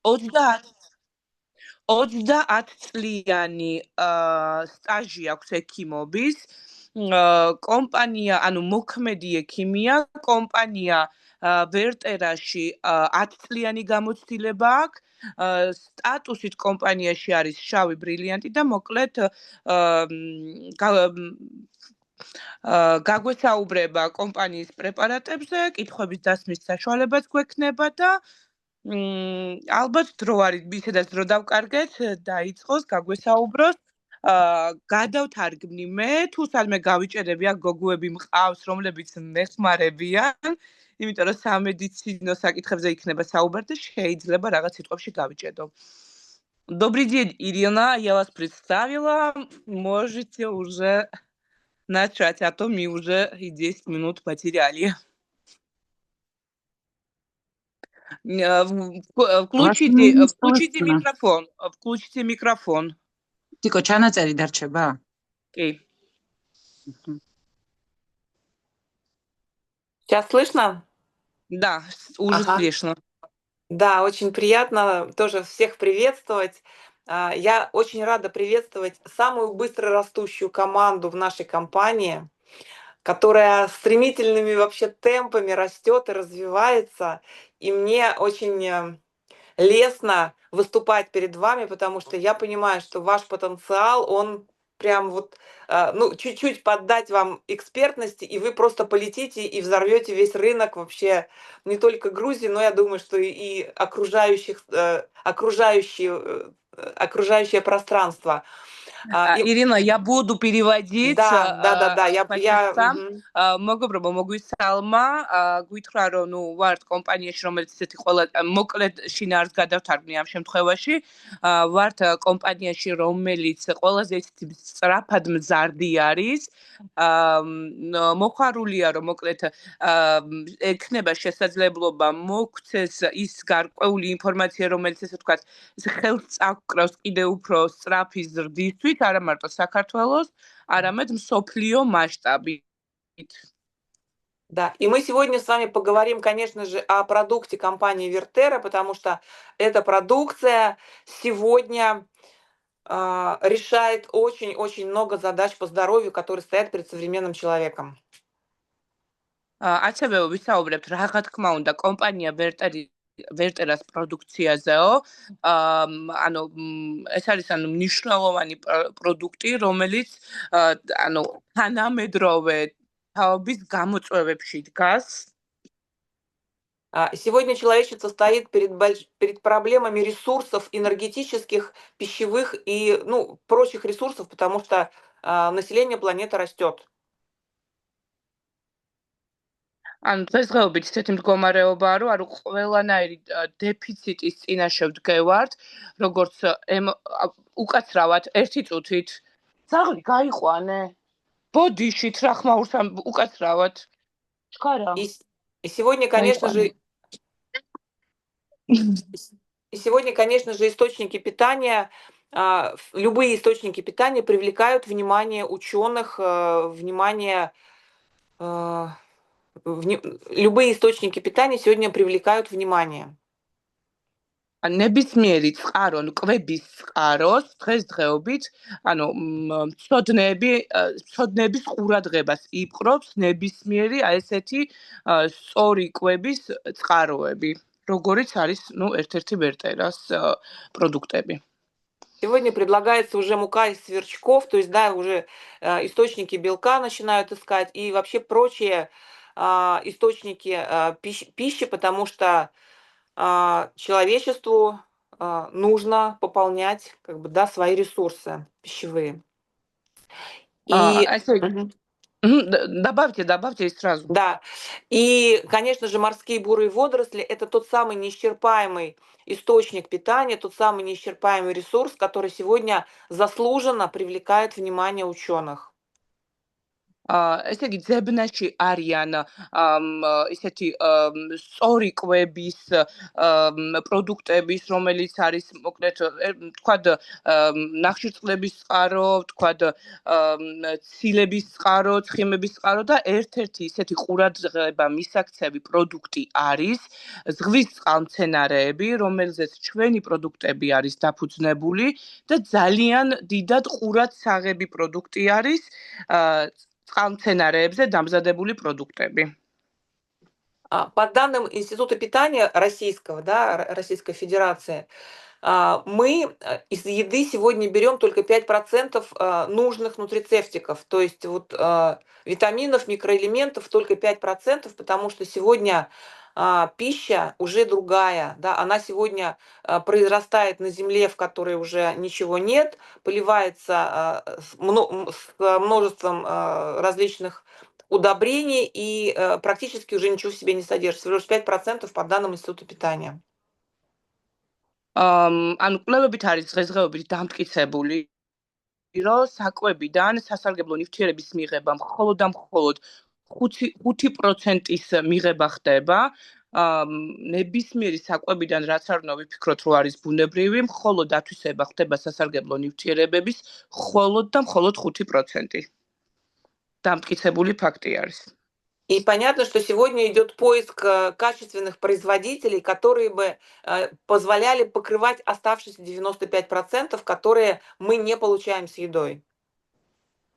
30 30 წლიანი სტაჟი აქვს ექიმობის. კომპანია, ანუ მოქმედი ექიმია, კომპანია ვერტერაში 10 წლიანი გამოცდილება აქვს. სტატუსით კომპანიაში არის შავი ბრილიანტი და მოკლედ გაგვესაუბრება კომპანიის პრეპარატებზე, კითხვების დასმის საშუალებაც გვექნება და ალბათ დრო არის, ისედაც დრო დავკარგეთ, დაიწყოს, გაგვესაუბროს. გადავთარგმნი მე, თუ სადმე გავიჭერები, აქ გოგოები მყავს, რომლებიც მეხმარებიან, იმიტომ რომ სამედიცინო საკითხებზე იქნება საუბარი და შეიძლება რაღაც სიტყვებში გავიჭედო. Добрый день, Ирина, я вас представила. Можете уже начать, а то мы уже и 10 минут потеряли. Включите микрофон. Включите микрофон. Тико, ჩანაწერი დარჩება? კი. Сейчас слышно? Да, уже слышно. Да, очень приятно тоже всех приветствовать. Я очень рада приветствовать самую быстро растущую команду в нашей компании, которая стремительными вообще темпами растет и развивается. И мне очень лестно выступать перед вами, потому что я понимаю, что ваш потенциал, он прям вот, чуть-чуть поддать вам экспертности, и вы просто полетите и взорвете весь рынок вообще не только Грузии, но я думаю, что и окружающее пространство. Ирина, я буду переводить. Да, მოგობრებო, მოგვისალმა, გვითხრა რომ ვართ კომპანიაში, რომელიც ისეთი ყველა მოკლედ შინაარს გადავთარგმნი ამ შემთხვევაში, ვართ კომპანიაში, რომელიც ყველაზე ისეთი სწრაფად მზარდი არის. მოხარულია რომ მოკლედ ექნება შესაძლებლობა მოგცეს ის გარკვეული ინფორმაცია, რომელიც ესე ვთქვათ, ხელს წაგვკრავს კიდევ უფრო სწრაფი ზრდისთვის, არა მარტო საქართველოს, არამედ მსოფლიო მასშტაბით. Да, и мы сегодня с вами поговорим, конечно же, о продукте компании Вертера, потому что эта продукция сегодня решает очень-очень много задач по здоровью, которые стоят перед современным человеком. ასევე ვისაუბრებთ, რა თქმა უნდა, კომპანია ვერტერას პროდუქციაზეო. ანუ ეს არის მნიშვნელოვანი პროდუქტი, რომელიც თანამედროვე თაობის გამოწვევებში დგას. Сегодня человечество стоит перед проблемами ресурсов энергетических, пищевых и прочих ресурсов, потому что население планеты растет. დღესდღეობით ისეთი მდგომარეობაა, რომ ყველანაირი დეფიციტის წინაშე ვდგევართ, როგორც უკაცრავად ერთი წუთით. ძაღლი გაიყვანე. ბოდიშით რა ხმაურს უკაცრავად. ჩქარა. И сегодня, конечно же, источники питания, любые источники питания привлекают внимание ученых, любые источники питания сегодня привлекают внимание. ნებისმიერი წყარო, კვების წყაროს დღესდღეობით, მცოდნეების ყურადღებას იპყრობს ნებისმიერი ესეთი სწორი კვების წყაროები, როგორიც არის, ერთ-ერთი ვერტერას პროდუქტები. Сегодня предлагается уже мука из сверчков, то есть, да, уже источники белка начинают искать и вообще прочие источники пищи, потому что человечеству нужно пополнять свои ресурсы пищевые. Добавьте сразу. Да, и, конечно же, морские бурые водоросли – это тот самый неисчерпаемый источник питания, тот самый неисчерпаемый ресурс, который сегодня заслуженно привлекает внимание ученых. ესე იგი ძებნაში არიან ისეთი სწორი კვების პროდუქტების, რომელიც არის მოკლედ თქვად ნახშირწყლების წყარო, თქვად ცილების წყარო, ცხიმების წყარო და ერთ-ერთი ისეთი ყურადღება მისაქცევი პროდუქტი არის ზღვის წყალმცენარეები, რომელზეც ჩვენი პროდუქტები არის დაფუძნებული და ძალიან დიდად ყურადსაღები პროდუქტი არის წყალმცენარეებზე დამზადებული продуктები. По данным Института питания российского, да, Российской Федерации, мы из еды сегодня берем только 5% нужных нутрицептиков, то есть вот витаминов, микроэлементов только 5%, потому что сегодня пища уже другая, да, она сегодня произрастает на земле, в которой уже ничего нет, поливается с множеством различных удобрений и практически уже ничего в себе не содержит. Всего лишь 5% по данным Института питания. ანუ კვლევებით არის დღესდღეობით დამტკიცებული, რომ საკვებიდან სასარგებლო ნივთიერების მიღება მხოლოდ და მხოლოდ 5%-ის მიღება ხდება. ნებისმიერი საკვებიდან რაც არ უნდა ვიფიქროთ, რომ არის ბუნებრივი, მხოლოდ ათვისება ხდება სასარგებლო ნივთიერებების მხოლოდ და მხოლოდ 5%. დამტკიცებული ფაქტი არის. И понятно, что сегодня идет поиск качественных производителей, которые бы позволяли покрывать оставшиеся 95%, которые мы не получаем с едой.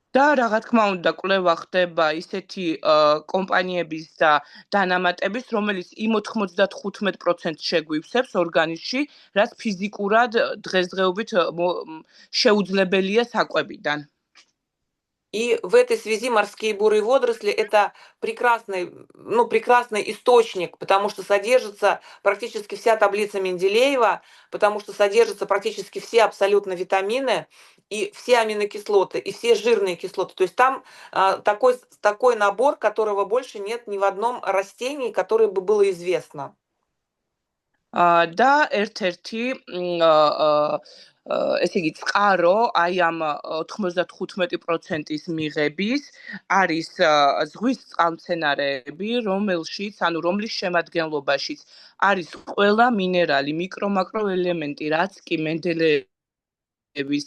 და რა თქმა უნდა, კვლევა ხდება ისეთი კომპანიების და დანამატების, რომელიც იმ 95% შეგვივსებს ორგანიზმში, რაც ფიზიკურად დღესდღეობით შეუძლებელია საკვებიდან. И в этой связи морские бурые водоросли – это прекрасный источник, потому что содержится практически вся таблица Менделеева, потому что содержатся практически все абсолютно витамины, и все аминокислоты, и все жирные кислоты. То есть там такой набор, которого больше нет ни в одном растении, которое бы было известно. და ერთ-ერთი ესე იგი წყარო აი ამ 95%-ის მიღების არის ზღვის წყალმცენარეები, რომლის შემადგენლობაშიც არის ყველა მინერალი, მიკრო-მაკრო ელემენტი, რაც კი მენდელეევის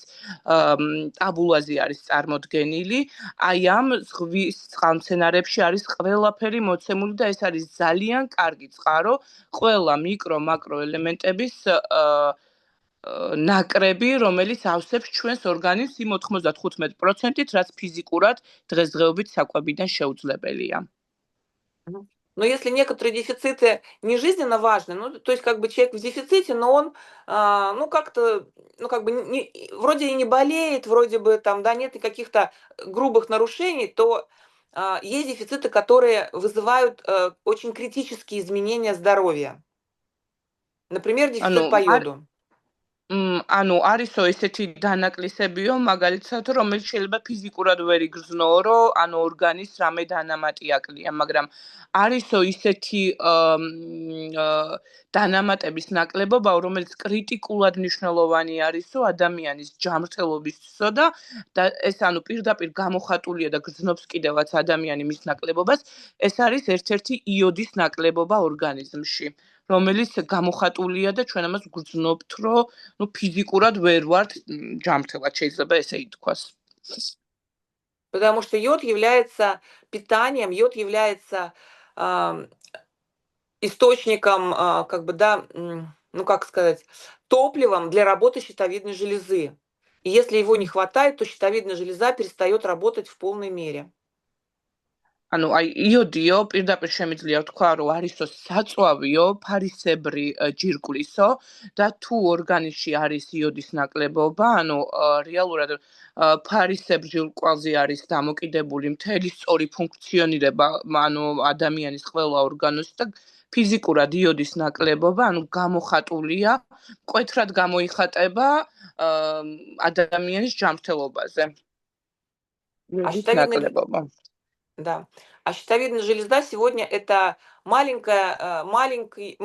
ტაბულაზე არის წარმოდგენილი, აი ამ ზღვის წყალმცენარეებში არის ყველაფერი მოცემული და ეს არის ძალიან კარგი წყარო ყველა მიკრო-მაკრო ელემენტების ნაკრები, რომელიც ავსებს ჩვენს ორგანიზმს იმ 95%-ით, რაც физикурат დღესდღეობით საკვებიდან შეუძლებელია. Но если некоторые дефициты не жизненно важны, то есть как бы человек в дефиците, но он вроде и не болеет, вроде бы там, да, нет каких-то грубых нарушений, то есть дефициты, которые вызывают очень критические изменения здоровья. Например, дефицит по йоду. ანუ არისო ესეთი დანაკლისებიო, მაგალითად, რომელიც შეიძლება ფიზიკურად ვერ იგრძნოო, რომ ანუ ორგანიზმს რამე დანამატი აკლია, მაგრამ არისო ისეთი დანამატების ნაკლებობა, რომელიც კრიტიკულად მნიშვნელოვანი არისო ადამიანის ჯანმრთელობისთვისო და ეს ანუ პირდაპირ გამოხატულია და გრძნობს კიდევაც ადამიანი მის ნაკლებობას, ეს არის ერთ-ერთი იოდის ნაკლებობა ორგანიზმში. რომელიც გამოხატულია და ჩვენ ამას გვგრძნობთ, რომ ფიზიკურად ვერ ვართ ჯანმრთელად, შეიძლება ესე ითქვას. Потому что йод является питанием, йод является источником, топливом для работы щитовидной железы. И если его не хватает, то щитовидная железа перестает работать в полной мере. ანუ აი იოდიო პირდაპირ შემიძლია თქვა, რომ არისო საწვავიო ფარისებრი ჯირკვლისო და თუ ორგანიზმში არის იოდის ნაკლებობა, ანუ რეალურად ფარისებრ ჟირკვალზე არის დამოკიდებული მთელი სწორი ფუნქციონირება, ანუ ადამიანის ყველა ორგანოსი და ფიზიკურად იოდის ნაკლებობა, ანუ გამოხატულია, მკვეთრად გამოიხატება ადამიანის ჯანმრთელობაზე. Да. А щитовидная железа сегодня это маленький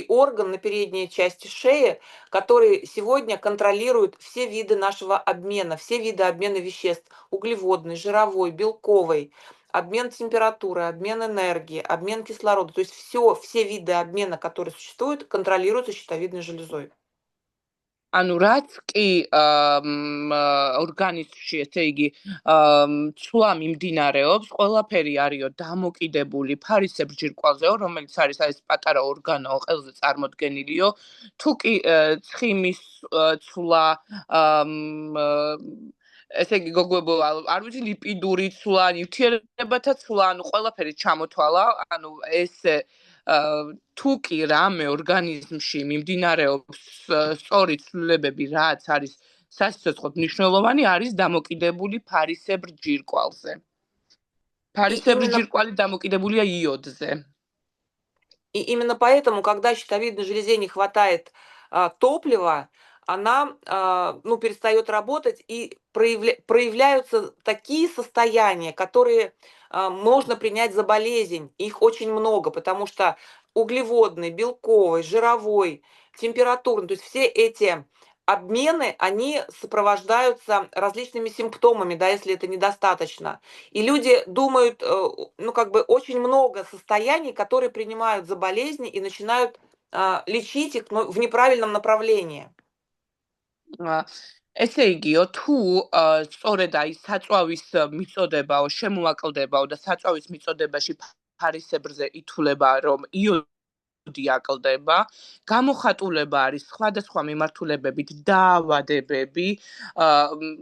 орган на передней части шеи, который сегодня контролирует все виды нашего обмена, все виды обмена веществ: углеводный, жировой, белковый, обмен температуры, обмен энергии, обмен кислорода. То есть все виды обмена, которые существуют, контролируются щитовидной железой. ანუ რაც კი ორგანიზმში, ესე იგი, ცვლა მიმდინარეობს, ყველაფერი არისო დამოკიდებული ფარისებრ ჯირკვალზეო, რომელიც არის ეს პატარა ორგანოო, ყელზე წარმოდგენილიო. თუ კი ცხიმის ცვლა, ესე იგი, გოგოებო, არ ვიცი, ლიპიდური ცვლა, ნივთიერებათა ცვლა, ანუ ყველაფერი ჩამოთვალა, ანუ ესე თუ კი რამე ორგანიზმში მიმდინარეობს სწორი ცვლილებები, რაც არის სასიცოცხლოდ მნიშვნელოვანი, არის დამოკიდებული ფარისებრ ჯირკვალზე. ფარისებრ ჯირკვალი დამოკიდებულია იოდზე. И именно поэтому, когда щитовидной железе не хватает топлива, она перестает работать, и проявляются такие состояния, которые можно принять за болезнь. Их очень много, потому что углеводный, белковый, жировой, температурный, то есть все эти обмены, они сопровождаются различными симптомами, да, если это недостаточно. И люди думают, очень много состояний, которые принимают за болезни и начинают лечить их в неправильном направлении. ესე იგიო, თუ სწორედ აი საწვავის მიწოდებაო, შემოაკლდებაო და საწვავის მიწოდებაში ფარისებრზე ითვლება, რომ იოდი აკლდება, გამოხატულება არის სხვადასხვა მიმართულებებით დაავადებები,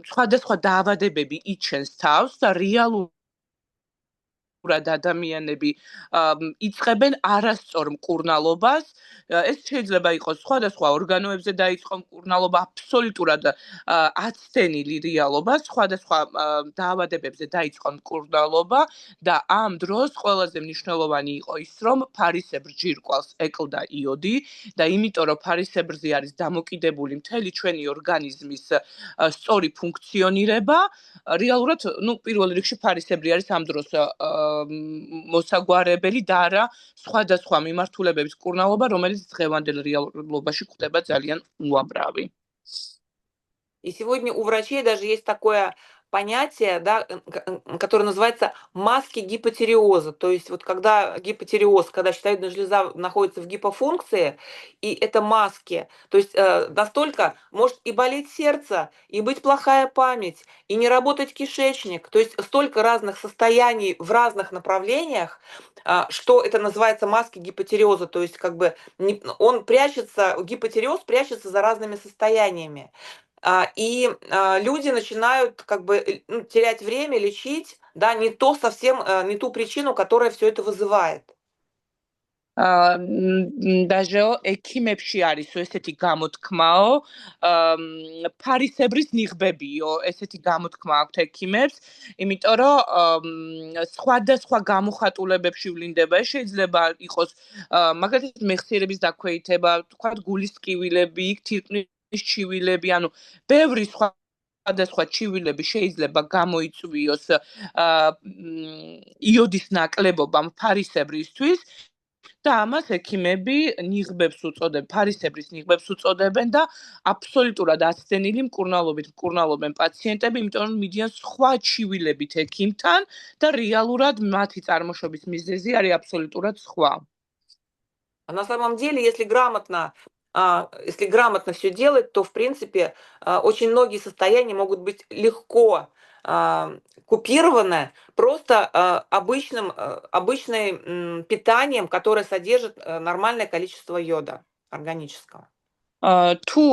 სხვადასხვა დაავადებები იჩენს თავს და რეალურად ადამიანები იწყებენ არასწორ მკურნალობას. ეს შეიძლება იყოს სხვადასხვა ორგანოებზე დაიწყო მკურნალობა, აბსოლუტურად აცდენილი რეალობა, სხვადასხვა დაავადებებზე დაიწყო მკურნალობა და ამ დროს ყველაზე მნიშვნელოვანი იყო ის, რომ ფარისებრ ჯირკვალს ეკლდა იოდი და იმიტომ რომ ფარისებრზე არის დამოკიდებული მთელი ჩვენი ორგანიზმის სწორი ფუნქციონირება, რეალურად, პირველ რიგში ფარისებრი არის ამ დროს მოსაგვარებელი და არა სხვადასხვა მიმართულებების მკურნალობა, რომელიც დღევანდელ რეალობაში გვხვდება ძალიან უამრავი. И сегодня у врачей даже есть такое понятие, да, которое называется маски гипотиреоза. То есть вот когда гипотиреоз, когда щитовидная железа находится в гипофункции, и это маски, то есть настолько может и болеть сердце, и быть плохая память, и не работать кишечник. То есть столько разных состояний в разных направлениях, что это называется маски гипотиреоза. То есть он прячется, гипотиреоз прячется за разными состояниями. И люди начинают терять время, лечить, да, не ту причину, которая все это вызывает. დაჟეო ექიმებში არის ესეთი გამოთქმაო, ფარისებრის ნიღბებიო, ესეთი გამოთქმა აქვთ ექიმებს, იმიტომ რომ სხვადასხვა გამოხატულებებში ვლინდება, შეიძლება იყოს მაგალითად მეხსიერების დაქვეითება, თქვათ გულის ტკივილები, თირკმლის ჩივილები, ანუ ბევრი სხვადასხვა ჩივილები შეიძლება გამოიწვიოს იოდის ნაკლებობამ ფარისებრისთვის. და ამას ექიმები ნიღბებს უწოდებენ, ფარისებრის ნიღბებს უწოდებენ და აბსოლუტურად აცდენილი მკურნალობით მკურნალობენ პაციენტები, იმიტომ რომ მიდიან სხვა ჩივილებით ექიმთან და რეალურად მათი წარმოშობის მიზეზი არის აბსოლუტურად სხვა. На самом деле, если грамотно все делать, то, в принципе, очень многие состояния могут быть легко купированы просто обычным питанием, которое содержит нормальное количество йода органического. თუ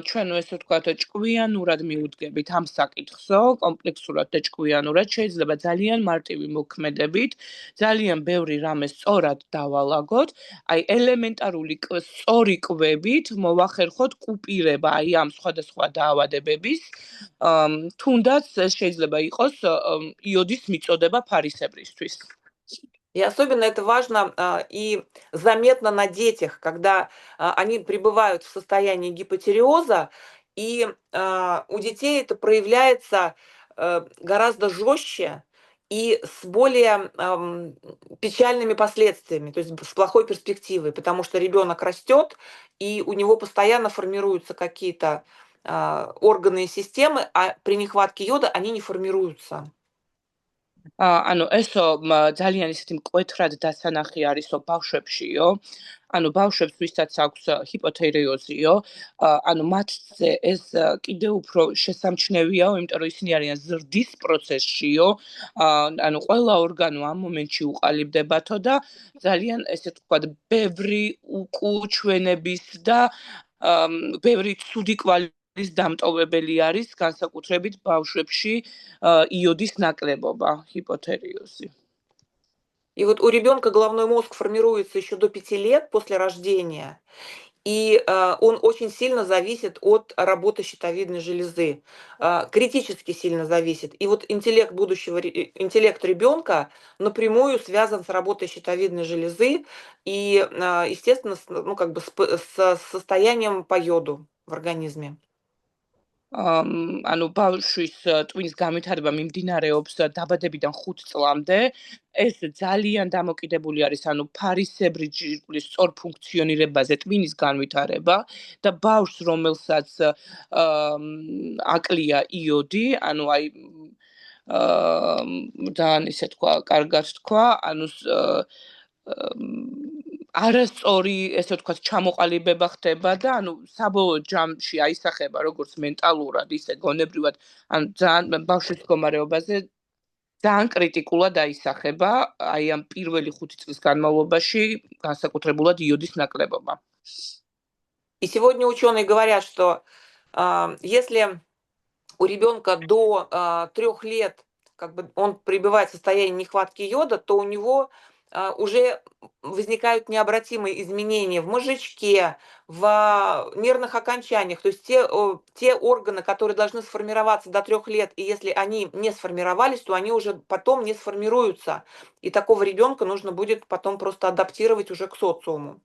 ჩვენ ესე ვთქვათ ჭკვიანურად მიუდგებით ამ საკითხსო, კომპლექსურად და ჭკვიანურად შეიძლება ძალიან მარტივი მოქმედებით, ძალიან ბევრი რამე სწორად დავალაგოთ, აი ელემენტარული სწორი კვებით მოვახერხოთ კუპირება აი ამ სხვადასხვა დაავადებების, თუნდაც შეიძლება იყოს იოდის მიწოდება ფარისებრისთვის. И особенно это важно и заметно на детях, когда они пребывают в состоянии гипотиреоза, и у детей это проявляется гораздо жестче и с более печальными последствиями, то есть с плохой перспективой, потому что ребенок растет, и у него постоянно формируются какие-то органы и системы, а при нехватке йода они не формируются. ანუ ესო ძალიან ისეთი მკვეთრად დასანახი არისო ბავშვებშიო. ანუ ბავშვებს ვისაც აქვს ჰიპოთირეოზიო, ანუ მათზე ეს კიდევ უფრო შესამჩნევიაო, იმიტომ რომ ისინი არიან ზრდის პროცესშიო. ანუ ყველა ორგანო ამ მომენტში უყალიბდებათო და ძალიან ესე ვთქვათ, ბევრი უკუჩვენების და ბევრი ცუდი კვალი დამტოვებელი არის განსაკუთრებით ბავშვებში იოდის ნაკლებობა, ჰიპოთერიოზი. И вот у ребенка головной мозг формируется еще до 5 лет после рождения, и он очень сильно зависит от работы щитовидной железы, критически сильно зависит. И вот интеллект ребенка напрямую связан с работой щитовидной железы и, естественно, с состоянием по йоду в организме. ანუ ბავშვის ტვინის განვითარება მიმდინარეობს დაბადებიდან 5 წლამდე. ეს ძალიან დამოკიდებული არის ანუ ფარისებრი ჯირკვლის სწორ ფუნქციონირებაზე ტვინის განვითარება და ბავშვს რომელსაც აკლია იოდი, ანუ აი ძალიან ისე თქვა, კარგად თქვა, ანუ არასწორი, ესე ვთქვათ, ჩამოყალიბება ხდება და ანუ საბოლოო ჯამში აისახება როგორც მენტალურად, ისე გონებრივად, ანუ ძალიან ბავშვის მდგომარეობაზე ძალიან კრიტიკულად აისახება აი ამ პირველი 5 წლის განმავლობაში განსაკუთრებულად იოდის ნაკლებობა. И сегодня ученые говорят, что если у ребенка до 3 лет он пребывает в состоянии нехватки йода, то у него уже возникают необратимые изменения в мозжечке, в нервных окончаниях. То есть те органы, которые должны сформироваться до 3 лет, и если они не сформировались, то они уже потом не сформируются. И такого ребенка нужно будет потом просто адаптировать уже к социуму.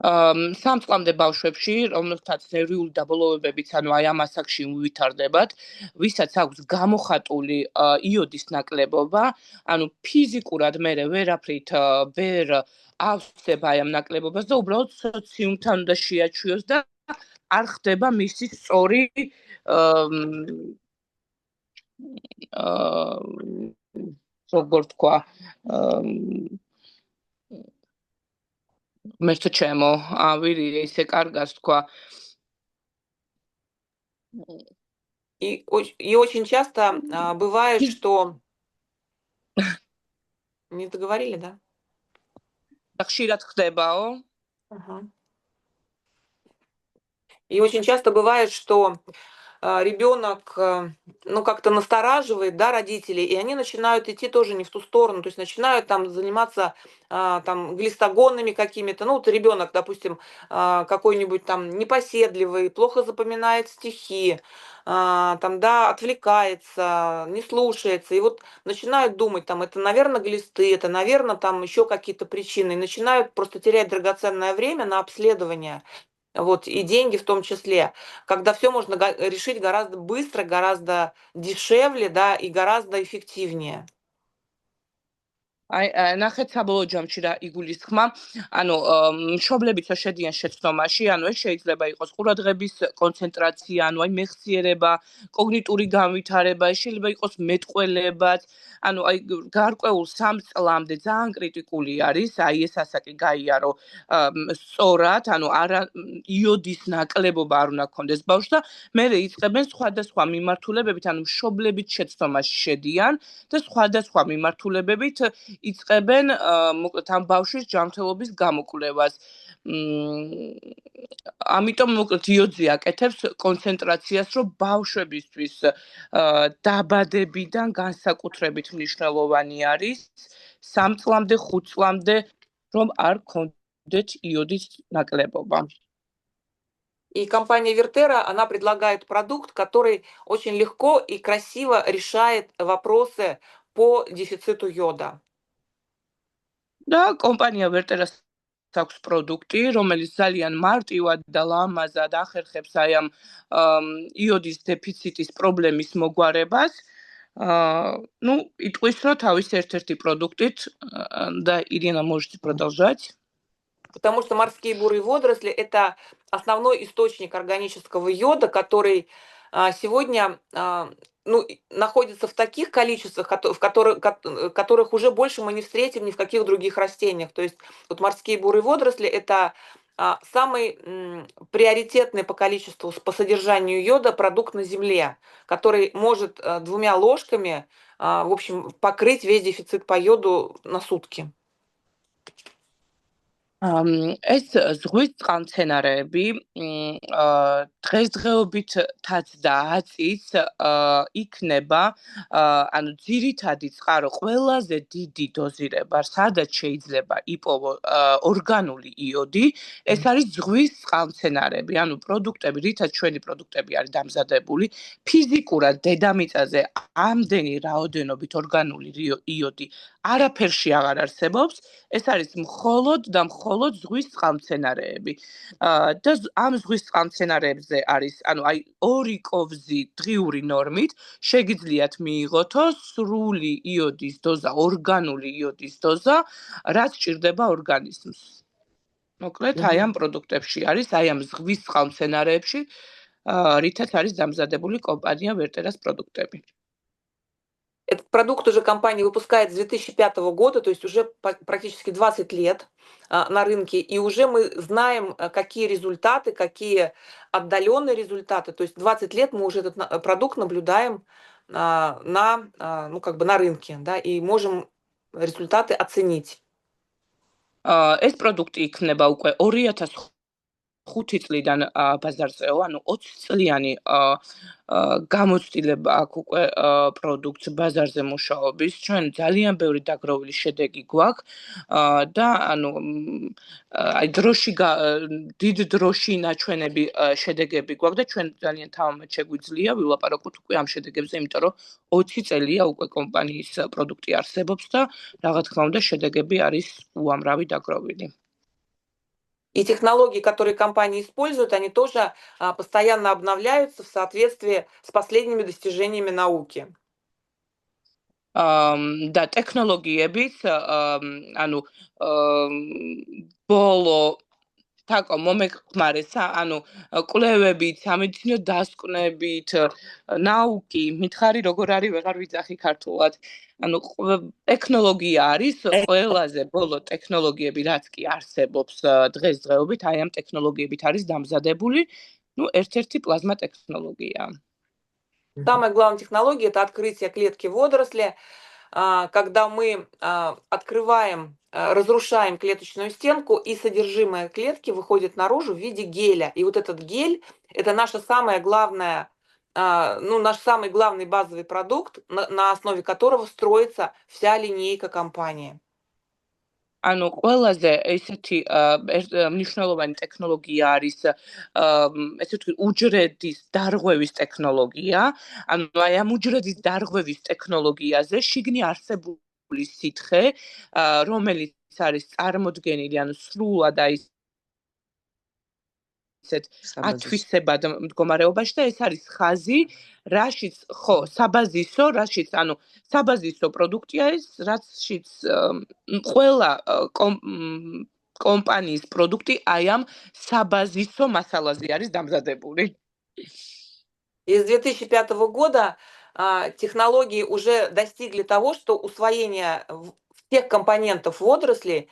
სამ წლამდე ბავშვებში, რომელთაც ნერვიული დაბოლოებებიც, ანუ აი ამ ასაკში ვითარდებათ, ვისაც აქვს გამოხატული იოდის ნაკლებობა, ანუ ფიზიკურად მე ვერაფრით ვერ ავსება აი ამ ნაკლებობას და უბრალოდ სოციუმთან უნდა შეაჩვიოს და არ ხდება მისი სწორი როგორ თქვა Мешто чемо, вири, ისე კარგად თქვა. И очень часто бывает, что... Не договорили, да? ხშირად ხდებაო. И очень часто бывает, что ребенок, как-то настораживает, да, родителей, и они начинают идти тоже не в ту сторону, то есть начинают там заниматься глистогонными какими-то, вот ребенок, допустим, какой-нибудь там непоседливый, плохо запоминает стихи, отвлекается, не слушается, и вот начинают думать, это, наверное, глисты, это, наверное, там еще какие-то причины, и начинают просто терять драгоценное время на обследование. И деньги в том числе, когда все можно решить гораздо быстро, гораздо дешевле, да, и гораздо эффективнее. აი ნახეთ საბოლოო ჯამში რა იგულისხმა, ანუ მშობლებიც შედიან შეცდომაში, ანუ ეს შეიძლება იყოს ყურადღების კონცენტრაცია, ანუ აი მეხსიერება, კოგნიტური განვითარება, ეს შეიძლება იყოს მეტყველებაც, ანუ აი გარკვეულ 3 წლამდე ძალიან კრიტიკული არის, აი ეს ასაკი გაიარო სწორად, ანუ არა იოდის ნაკლებობა არ უნდა გქონდეს ბავშვს და მერე იწყებენ სხვადასხვა მიმართულებებით, ანუ მშობლებიც შეცდომაში შედიან და სხვადასხვა მიმართულებებით იწყებენ მოკლედ ამ ბავშვის ჯანმრთელობის გამოკვლევას. ამიტომ მოკლედ იოდზე აკეთებს კონცენტრაციას, რომ ბავშვებისთვის დაბადებიდან განსაკუთრებით მნიშვნელოვანი არის 3 წლამდე, 5 წლამდე, რომ არ გქონდეთ იოდის ნაკლებობა. И компания Вертера, она предлагает продукт, который очень легко и красиво решает вопросы по дефициту йода. და კომპანია ვერტერას აქვს პროდუქტი, რომელიც ძალიან მარტივად და ლამაზად ახერხებს აი ამ იოდის დეფიციტის პრობლემის მოგვარებას. Ну, იტყვის, რომ თავის ერთ-ერთი პროდუქტით, да, Ирина, можете продолжать. Потому что морские бурые водоросли – это основной источник органического йода, который сегодня находится в таких количествах, которых уже больше мы не встретим ни в каких других растениях. То есть вот морские бурые водоросли – это самый приоритетный по количеству, по содержанию йода продукт на Земле, который может 2 ложками, в общем, покрыть весь дефицит по йоду на сутки. ეს ზღვის წყალმცენარეები დღესდღეობითაც და აწის იქნება ანუ ძირითადი წყარო ყველაზე დიდი დოზირება, სადაც შეიძლება იპოვო ორგანული იოდი, ეს არის ზღვის წყალმცენარეები, ანუ პროდუქტები, რითაც ჩვენი პროდუქტები არის დამზადებული, ფიზიკურად დედამიწაზე ამდენი რაოდენობით ორგანული იოდი არაფერში აღარ არსებობს, ეს არის მხოლოდ და მხოლოდ ზღვის წყალმცენარეები. და ამ ზღვის წყალმცენარეებზე არის, ანუ აი 2 კოვზი დღიური ნორმით შეგიძლიათ მიიღოთო სრული იოდის დოზა, ორგანული იოდის დოზა, რაც ჭირდება ორგანიზმს. მოკლედ, აი ამ პროდუქტებში არის, აი ამ ზღვის წყალმცენარეებში, რითაც არის დამზადებული კომპანია Verteras პროდუქტები. Этот продукт уже компания выпускает с 2005 года, то есть уже практически 20 лет на рынке, и уже мы знаем, какие результаты, какие отдаленные результаты. То есть 20 лет мы уже этот продукт наблюдаем на рынке, да, и можем результаты оценить. ეს პროდუქტი იქნება უკვე 2005 წლიდან ბაზარზეო, ანუ 20 წლიანი გამოცდილება აქვს უკვე პროდუქტს ბაზარზე მუშაობის. ჩვენ ძალიან ბევრი დაგროვილი შედეგი გვაქვს და ანუ აი დიდ დროში ნაჩვენები შედეგები გვაქვს და ჩვენ ძალიან თამამად შეგვიძლია ვილაპარაკოთ უკვე ამ შედეგებზე, იმიტომ რომ 20 წელია უკვე კომპანიის პროდუქტი არსებობს და რა თქმა უნდა შედეგები არის უამრავი დაგროვილი. И технологии, которые компании используют, они тоже постоянно обновляются в соответствии с последними достижениями науки. და ტექნოლოგიებით, ანუ ბოლო თაკო მომეხმარეს, ანუ კვლევებით, სამედიცინო დასკვნებით, ნაუკი, მითხარი როგორ არის, ვეღარ ვიძახი ქართულად. ანუ ტექნოლოგია არის ყველაზე ბოლო ტექნოლოგიები, რაც კი არსებობს დღესდღეობით, აი ამ ტექნოლოგიებით არის დამზადებული, ერთ-ერთი плазма ტექნოლოგია. Самая главная технология – это открытие клетки водоросли, когда мы открываем, разрушаем клеточную стенку, и содержимое клетки выходит наружу в виде геля. И вот этот гель – это наша самая главная, наш самый главный базовый продукт, на основе которого строится вся линейка компании. ანუ ყველაზე ესეთი მნიშვნელოვანი ტექნოლოგია არის ესე ვთქვი უჯრედის დარღვევის ტექნოლოგია. ანუ აი ამ უჯრედის დარღვევის ტექნოლოგიაზე შიგნი არსებული სითხე, რომელიც არის წარმოდგენილი, ანუ სრულად აი ისეთ ათვისებად მდგომარეობაში და ეს არის ხაზი, რაშიც ხო, საბაზისო, რაშიც, ანუ საბაზისო პროდუქტია ეს, რაშიც ყველა კომპანიის პროდუქტი აი ამ საბაზისო მასალაზე არის დამზადებული. И с 2005 года технологии уже достигли того, что усвоение всех компонентов водорослей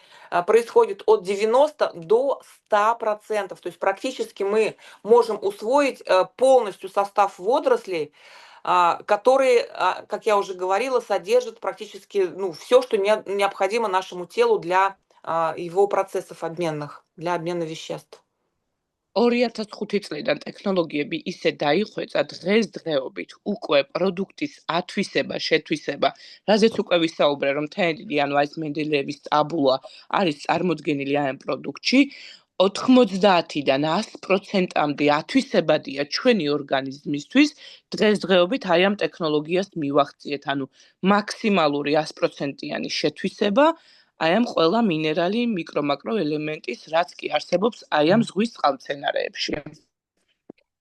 происходит от 90 до 100%. То есть практически мы можем усвоить полностью состав водорослей, которые, как я уже говорила, содержат практически все, что необходимо нашему телу для его процессов обменных, для обмена веществ. 2005 წლიდან ტექნოლოგიები ისე დაიხვეწა დღესდღეობით უკვე პროდუქტის ათვისება, შეთვისება, რაზეც უკვე ვისაუბრე, რომ თენდილი, ანუ ეს მენდელეევის ტაბულა არის წარმოდგენილი ამ პროდუქტში, 90-დან 100%-მდე ათვისებადია ჩვენი ორგანიზმისთვის, დღესდღეობით აი ამ ტექნოლოგიას მივახციეთ, ანუ მაქსიმალური 100%-იანი შეთვისება, აი ამ ყველა მინერალი, მიკრო-მაკრო ელემენტის, რაც კი არსებობს აი ამ ზღვის წყალმცენარეებში.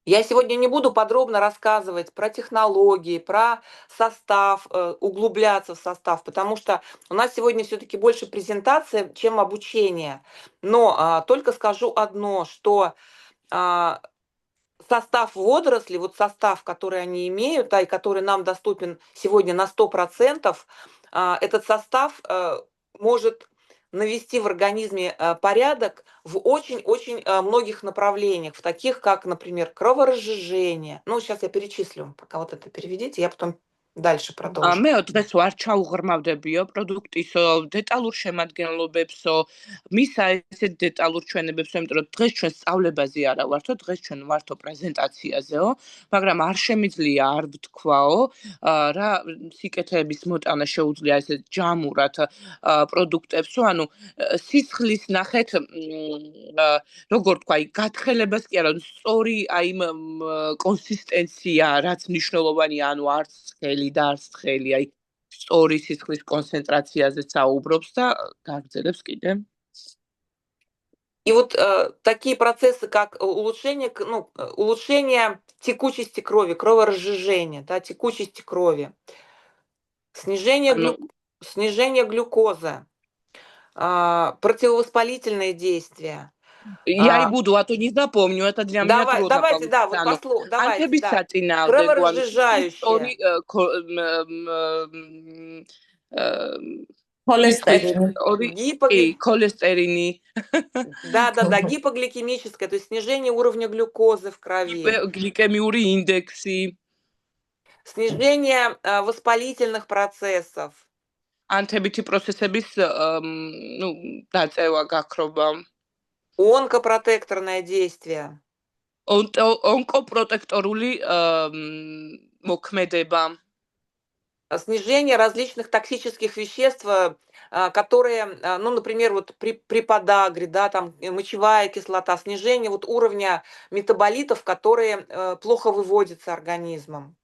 Я сегодня не буду подробно рассказывать про технологии, про состав, углубляться в состав, потому что у нас сегодня все-таки больше презентация, чем обучение. Но только скажу одно, что а, состав водорослей, вот состав, который они имеют, да, и который нам доступен сегодня на 100%, этот состав может навести в организме порядок в очень-очень многих направлениях, в таких как, например, кроворазжижение. Ну, сейчас я перечислю, пока вот это переведите, я потом дальше продолжу. მე დღეს ვარ ჩაუღრმავდებიო პროდუქტის დეტალურ შემადგენლობებსო, მისა ესეთ დეტალურ ჩვენებებსო, იმიტომ რომ დღეს ჩვენ სწავლებაზე არა ვართო, დღეს ჩვენ ვართო პრეზენტაციაზეო, მაგრამ არ შემიძლია არ ვთქვაო, რა სიკეთეების მოტანა შეუძლია ესე ჯამურად პროდუქტებსო, ანუ სისხლის ნახეთ, როგორ თქვა, გათხელებას კი არა, სწორი აი კონსისტენცია, რაც მნიშვნელოვანია, ანუ არც ცხელი და არც ცხელი, აი სწორი სისხლის კონცენტრაციაზე საუბრობს და გაგრძელებს კიდე. И вот такие процессы, как улучшение текучести крови, кроворазжижение, да, текучести крови, снижение глюкозы, противовоспалительные действия. Я и буду, а то не запомню, это для меня трудно. Давайте, да, вот давайте, да. Кроворазжижающие. Холестерин. Да, гипогликемическое, то есть снижение уровня глюкозы в крови. Гликемиурный индекс. Снижение воспалительных процессов. Антибиотик процессების, დაწევა გაქრობა. Онкопротекторное действие. Онкопротекторული მოქმედება. Снижение различных токсических веществ, которые, ну, например, вот при подагре, да, там мочевая кислота, снижение вот уровня метаболитов, которые плохо выводятся организмом.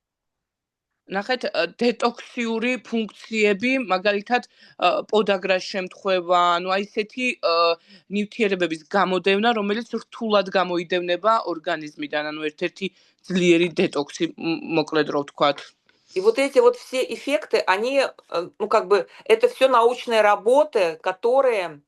ნახეთ, დეტოქსიური ფუნქციები, მაგალითად, პოდაგრას შემთხვევა, ანუ აი ესეთი ნივთიერებების გამოდევნა, რომელიც რთულად გამოიდევნება ორგანიზმიდან, ანუ ერთ-ერთი ძლიერი დეტოქსი, მოკლედ რო ვთქვათ. И вот эти вот все эффекты, они, ну, как бы, это все научные работы, которые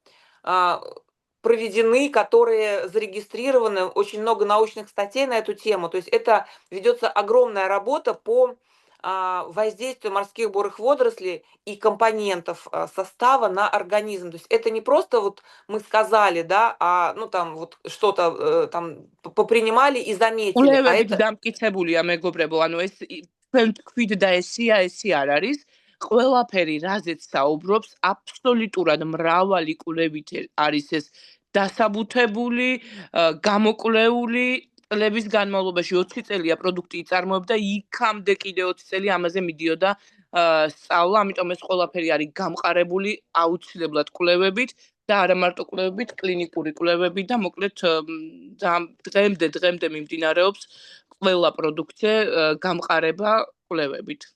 проведены, которые зарегистрированы, очень много научных статей на эту тему. То есть это ведется огромная работа по воздействию морских бурых водорослей и компонентов состава на организм. То есть это не просто вот мы сказали, да, ну там вот что-то там попринимали и заметили. А это... დამტკიცებულია მეგობრებო, ანუ ეს თქვენ თქვით და ესე არ არის. ყველაფერი, რაზეც საუბრობს, აბსოლუტურად მრავალი კვლევით არის ეს დასაბუთებული, გამოკვლეული. წლების განმავლობაში 20 წელია პროდუქტი იწარმოებდა, იქამდე კიდე 20 წელი ამაზე მიდიოდა სწავლა, ამიტომ ეს ყველაფერი არის გამყარებული აუცილებლად კვლევებით და არა მარტო კვლევებით, კლინიკური კვლევებით და მოკლედ დღემდე მიმდინარეობს ყველა პროდუქტზე გამყარება კვლევებით.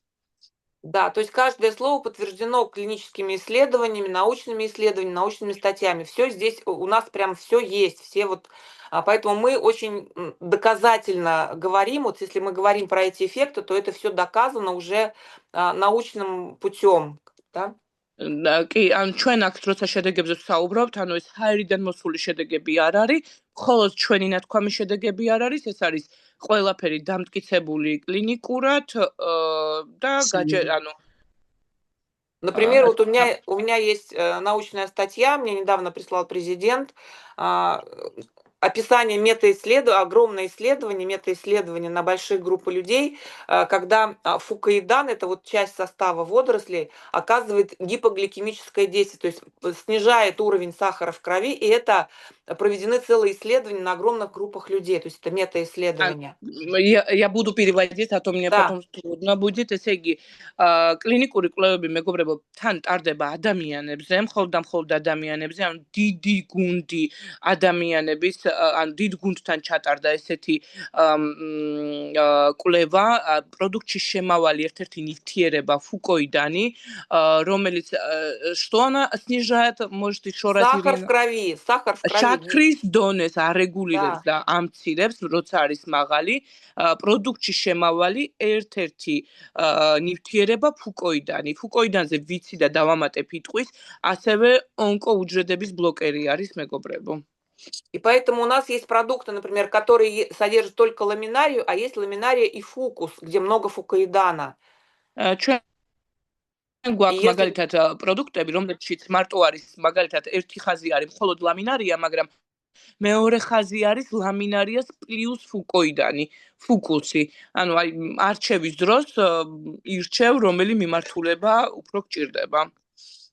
Да, то есть каждое слово подтверждено клиническими исследованиями, научными статьями. Все здесь у нас прям все есть, все вот, поэтому мы очень доказательно говорим, вот если мы говорим про эти эффекты, то это все доказано уже научным путем, да? კი, ან ჩვენ აქ როცა შედეგებზე ვსაუბრობთ, ანუ ეს ჰაერიდან მოსული შედეგები არ არის, მხოლოდ ჩვენი ნათქვამი შედეგები არ არის, ეს არის ყველაფერი დამტკიცებული კლინიკურად და ანუ Например, вот у меня есть научная статья, мне недавно прислал президент, описание метаисследования, огромное исследование, метаисследование на большие группы людей, когда фукоидан, это вот часть состава водорослей, оказывает гипогликемическое действие, то есть снижает уровень сахара в крови, и это проведены целые исследования на огромных группах людей, то есть это метаисследование. Я буду переводить, а то мне потом трудно будет, ესე იგი, კლინიკური კვლევები მეგობრებო, თან ტარდება ადამიანებზე, მხოლოდ ადამიანებზე, ანუ დიდი გუნდი ადამიანების, ანუ დიდ გუნდთან ჩატარდა ესეთი კვლევა, პროდუქტში შემავალი ერთ-ერთი ნივთიერება фукоидანი, რომელიც что она снижает, может еще раз Сахар в крови შაქრის დონეს არეგულირებს Да. და ამცირებს, როცა არის მაღალი. პროდუქტში შემავალი ერთ-ერთი ნივთიერება ფუკოიდანი. ფუკოიდანზე ვიცი და დავამატებ იტყვის, ასევე ონკოუჯრედების ბლოკერი არის, მეგობრებო. И поэтому у нас есть продукты, например, которые содержат только ламинарию, а есть ламинария и фукус, где много фукоидана. ჩვენ И გვაქვს если მაგალითად პროდუქტები, რომლებშიც მარტო არის მაგალითად ერთი ხაზი არის მხოლოდ ლამინარია, მაგრამ მეორე ხაზი არის ლამინარიას პლუს ფუკოიდანი, ფუკუსი. ანუ აი არჩევის დროს ირჩევ, რომელი მიმართულება უფრო გჭირდება.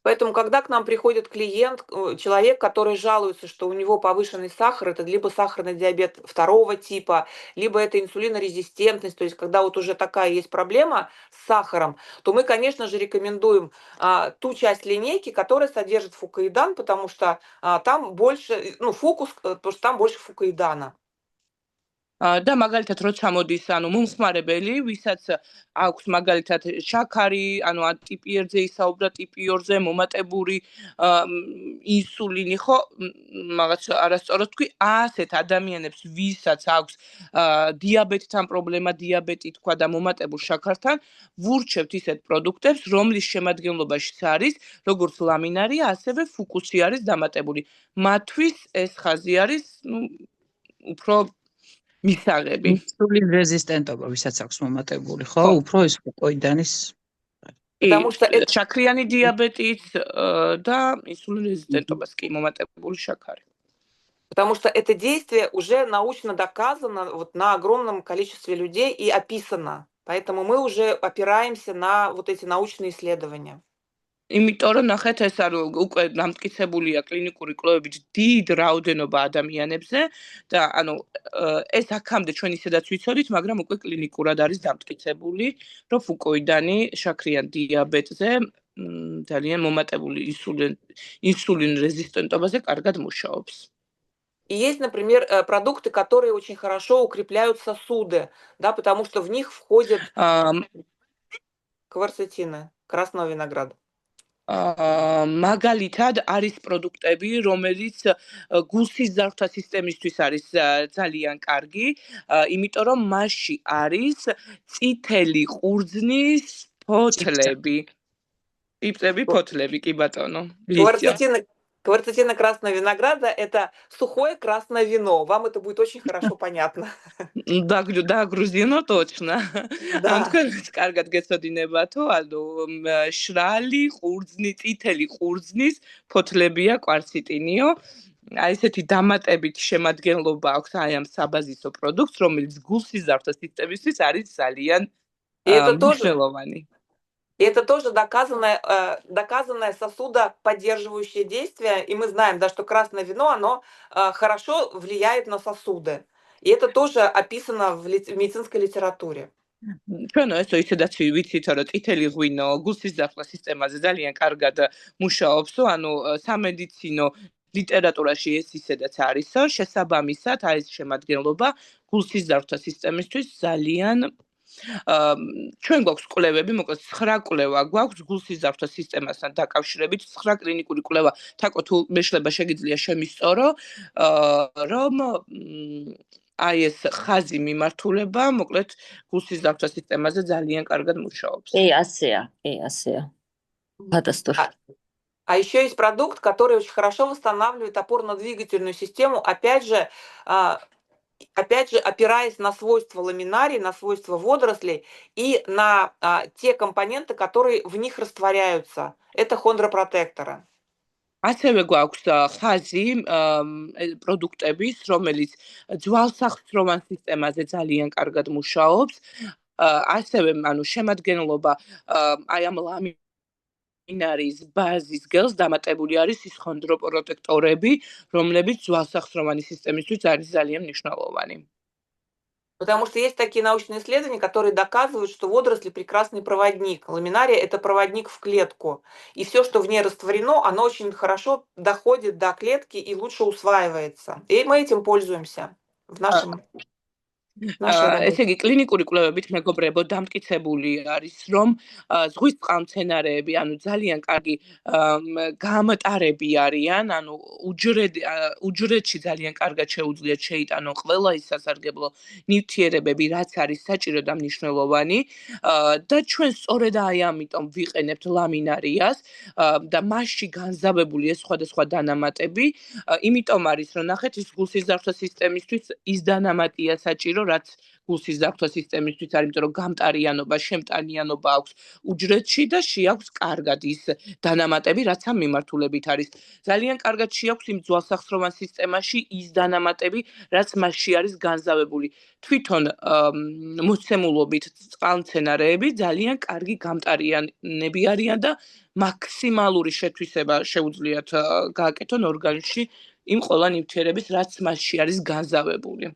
Поэтому, когда к нам приходит клиент, человек, который жалуется, что у него повышенный сахар, это либо сахарный диабет второго типа, либо это инсулинорезистентность, то есть когда вот уже такая есть проблема с сахаром, то мы, конечно же, рекомендуем ту часть линейки, которая содержит фукоидан, потому что там больше, ну, фукус, потому что там больше фукоидана. და მაგალითად როცა მოდის ანუ მომხმარებელი, ვისაც აქვს მაგალითად შაქარი, ანუ ტიპი 1-ზე ისაუბრა, ტიპი 2-ზე მომატებული ინსულინი, ხო, მაგაც არასწორად თქვი, ასეთ ადამიანებს, ვისაც აქვს დიაბეტთან პრობლემა, დიაბეტი თქვა და მომატებულ შაქართან, ვურჩევთ ისეთ პროდუქტებს, რომლის შემადგენლობაშიც არის, როგორც ლამინარია, ასევე ფუკუსი არის დამატებული. მათთვის ეს ხაზი არის, ну, უფრო მისაღები. ინსულინ რეზისტენტობა, ვისაც აქვს მომატებული, ხო? ხო. უფრო ის ფუკოიდანის Потому что это შაქრიანი დიაბეტიც და ინსულინ რეზისტენტობას კი მომატებული შაქარი. Потому что это действие уже научно доказано вот на огромном количестве людей и описано. Поэтому мы уже опираемся на вот эти научные исследования. იმიტომ რომ ნახეთ ეს არის უკვე დამტკიცებულია კლინიკური კვლევებით დიდ რაოდენობა ადამიანებზე და ანუ ეს აქამდე ჩვენ ისედაც ვიცოდით, მაგრამ უკვე კლინიკურად არის დამტკიცებული, რომ ფუკოიდანი შაქრიან დიაბეტზე ძალიან მომატებული ინსულინ რეზისტენტობაზე კარგად მუშაობს. И есть, например, продукты, которые очень хорошо укрепляют сосуды, да, потому что в них входят кварцетины красного винограда. მაგალითად არის პროდუქტები, რომელიც გულსიზარდთა სისტემისთვის არის ძალიან კარგი, იმიტომ რომ მასში არის წითელი ყურძნის ფოთლები. პიპწები, ფოთლები, კი ბატონო. Кварцетина красного винограда – это сухое красное вино. Вам это будет очень хорошо понятно. Да, грузино точно. Да. თქვენს კარგად გეცოდინებათო, ანუ შრალი ყურძნის, წითელი ყურძნის ფოთლებია კვარციტინიო. აი ესეთი დამატებით შემადგენლობა აქვს აი ამ საბაზისო პროდუქტს, რომელიც გულსიზარდთა სისტემისთვის არის ძალიან მნიშვნელოვანი. И это тоже доказанное сосудоподдерживающее действие. И мы знаем, да, что красное вино, оно хорошо влияет на сосуды. И это тоже описано в медицинской литературе. ჩვენ ეს ისედაც ვიცით, რომ წითელი ღვინო გულსიზარდთა სისტემაზე ძალიან კარგად მუშაობს, ანუ სამედიცინო ლიტერატურაში ეს ისედაც არისო, შესაბამისად აი ეს შემადგენლობა გულსიზარდთა სისტემისთვის ძალიან ჩვენ გვაქვს კვლევები, მოკლედ 9 კვლევა გვაქვს გულსიზარდთა სისტემასთან დაკავშირებით, 9 კლინიკური კვლევა, თაკო თუ მეშლება შეგიძლია შემისწორო, რომ აი ეს ხაზი მიმართულება, მოკლედ გულსიზარდთა სისტემაზე ძალიან კარგად мушаობს. ასეა. Катастрофа. А еще есть продукт, который очень хорошо восстанавливает опорно-двигательную систему, опять же, опираясь на свойства ламинарий, на свойства водорослей и на те компоненты, которые в них растворяются. Это хондропротекторы. ასევე გვაქვს ხაზი პროდუქტების, რომელიც ძვალსახსროვან სისტემაზე ძალიან კარგად მუშაობს. ასევე, ანუ შემადგენლობა აი ამ ლამინარიის ბაზის გელს დამატებული არის ის ხონდროპროტექტორები, რომლებიც ძვალსახსროვანი სისტემისთვის არის ძალიან მნიშვნელოვანი. Потому что есть такие научные исследования, которые доказывают, что водоросли прекрасный проводник. Ламинария – это проводник в клетку. И все, что в ней растворено, оно очень хорошо доходит до клетки и лучше усваивается. И мы этим пользуемся в нашем... нашей работе. ესე იგი კლინიკური კვლევებით მეგობრებო დამტკიცებული არის, რომ ზღვის წყალმცენარეები, ანუ ძალიან კარგი გამტარები არიან, ანუ უჯრედში ძალიან კარგად შეუძლიათ შეიტანონ ყველა ის სასარგებლო ნივთიერებები, რაც არის საჭირო და მნიშვნელოვანი და ჩვენ სწორედ აი ამიტომ ვიყენებთ ლამინარიას და მასში განზავებული ეს სხვადასხვა დანამატები, იმიტომ არის, რომ ნახეთ ის გულსიზარდო სისტემისთვის ის დანამატია საჭირო, რაც გულსიზარდო სისტემისთვის არის, იმიტომ რომ გამტარიანობა, შემტანიანობა აქვს უჯრედში და შეაქვს კარგად ის დანამატები, რაც ამ მიმართულებით არის. ძალიან კარგად შეაქვს იმ ძვალსახსროვან სისტემაში ის დანამატები, რაც მასში არის განზავებული. თვითონ მოცემულობით წყალმცენარეები ძალიან კარგი გამტარიანები არიან და მაქსიმალური შეთვისება შეუძლიათ გააკეთონ ორგანიზმში იმ ყველა ნივთიერების, რაც მასში არის განზავებული.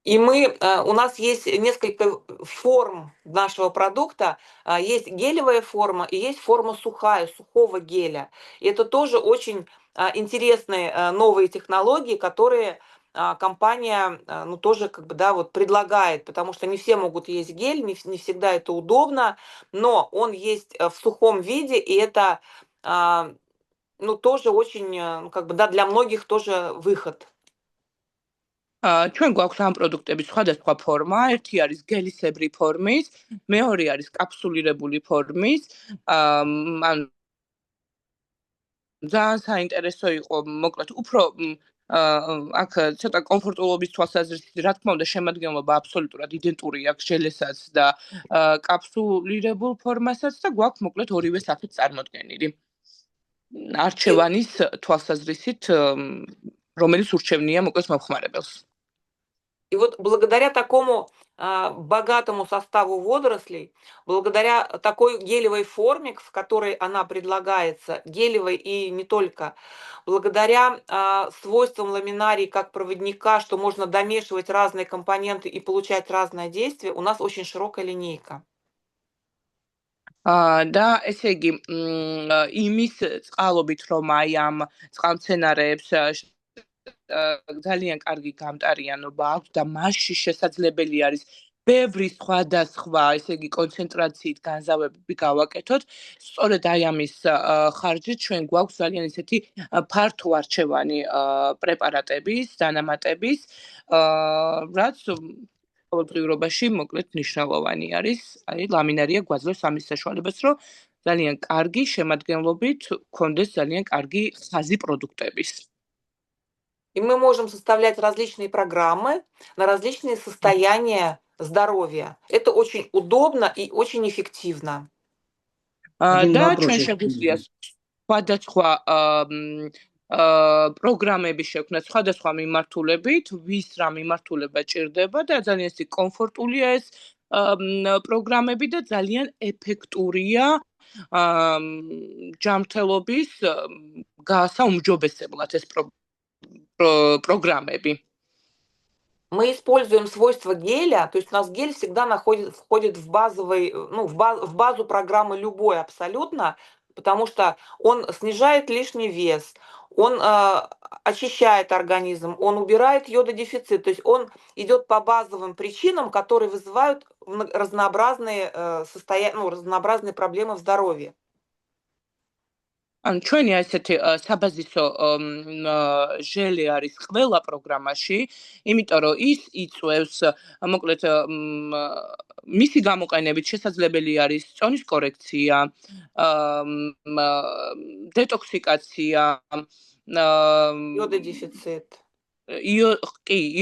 И у нас есть несколько форм нашего продукта. Есть гелевая форма и есть форма сухая, сухого геля. И это тоже очень интересные новые технологии, которые компания тоже вот предлагает, потому что не все могут есть гель, не всегда это удобно, но он есть в сухом виде, и это тоже очень, для многих тоже выход. ჩვენ გვაქვს ამ პროდუქტების სხვადასხვა ფორმა, ერთი არის გელისებრი ფორმის, მეორე არის კაფსულირებული ფორმის, ან ძალიან საინტერესო იყო, მოკლედ, უფრო აქ ცოტა კომფორტულობის თვალსაზრისით, რა თქმა უნდა, შემადგენლობა აბსოლუტურად იდენტური აქვს ჟელესაც და კაფსულირებულ ფორმასაც და გვაქვს მოკლედ ორივე სახით წარმოდგენილი. არჩევანის თვალსაზრისით, რომელიც ურჩევნია მოკლედ მომხმარებელს. И вот благодаря такому богатому составу водорослей, благодаря такой гелевой форме, в которой она предлагается, гелевой и не только, благодаря свойствам ламинарии как проводника, что можно домешивать разные компоненты и получать разное действие, у нас очень широкая линейка. და ესე იგი იმის წყალობით რომ აი ამ წყალმცენარეებს ძალიან კარგი გამტარიანობა აქვს და მასში შესაძლებელი არის ბევრი სხვადასხვა, ესე იგი კონცენტრაციით განზავებები გავაკეთოთ. სწორედ აი ამის ხარჯით ჩვენ გვაქვს ძალიან ისეთი ფართო არჩევანი პრეპარატების, დანამატების, რაც ყოველდღიურობაში მოკლედ მნიშვნელოვანი არის. აი ლამინარია გვაძლევს ამის საშუალებას, რომ ძალიან კარგი შემადგენლობით გქონდეს ძალიან კარგი ხაზი პროდუქტების. И мы можем составлять различные программы на различные состояния здоровья. Это очень удобно и очень эффективно. და ჩვენ შეგვიძლია სხვადასხვა პროგრამები შექმნათ სხვადასხვა მიმართულებით, ვის რა მიმართულება ჭირდება და ძალიან ისე კომფორტულია ეს პროგრამები და ძალიან ეფექტურია ჯანმრთელობის გაასაუმჯობესებლად ეს программები. Мы используем свойства геля, то есть у нас гель всегда входит в базу программы любой абсолютно, потому что он снижает лишний вес, он очищает организм, он убирает йододефицит, то есть он идет по базовым причинам, которые вызывают разнообразные разнообразные проблемы в здоровье. ან ჩვენი ასეთი საბაზისო ჟელი არის ყველა პროგრამაში, იმიტომ რომ ის იწვევს, მოკლედ მისი გამოყენებით შესაძლებელი არის წონის კორექცია, დეტოქსიკაცია, იოდოდეფიციტ.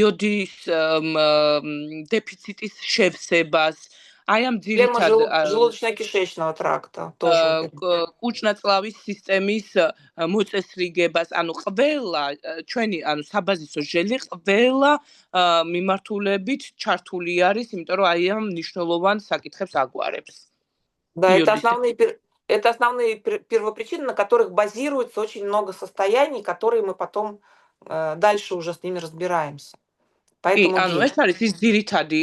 იოდის დეფიციტის შევსებას აი ამ ძირითად желудочно-кишечного тракта тоже. კუჭნაწლავის სისტემის მოწესრიგებას, ანუ ყველა ჩვენი, ანუ საბაზისო ჟელი ყველა მიმართულებით ჩართული არის, იმიტომ რომ აი ამ მნიშვნელოვან საკითხებს აგვარებს. Да, это основные первопричины, на которых базируется очень много состояний, которые мы потом дальше уже с ними разбираемся. Поэтому ანუ гель. ეს არის ის ძირითადი,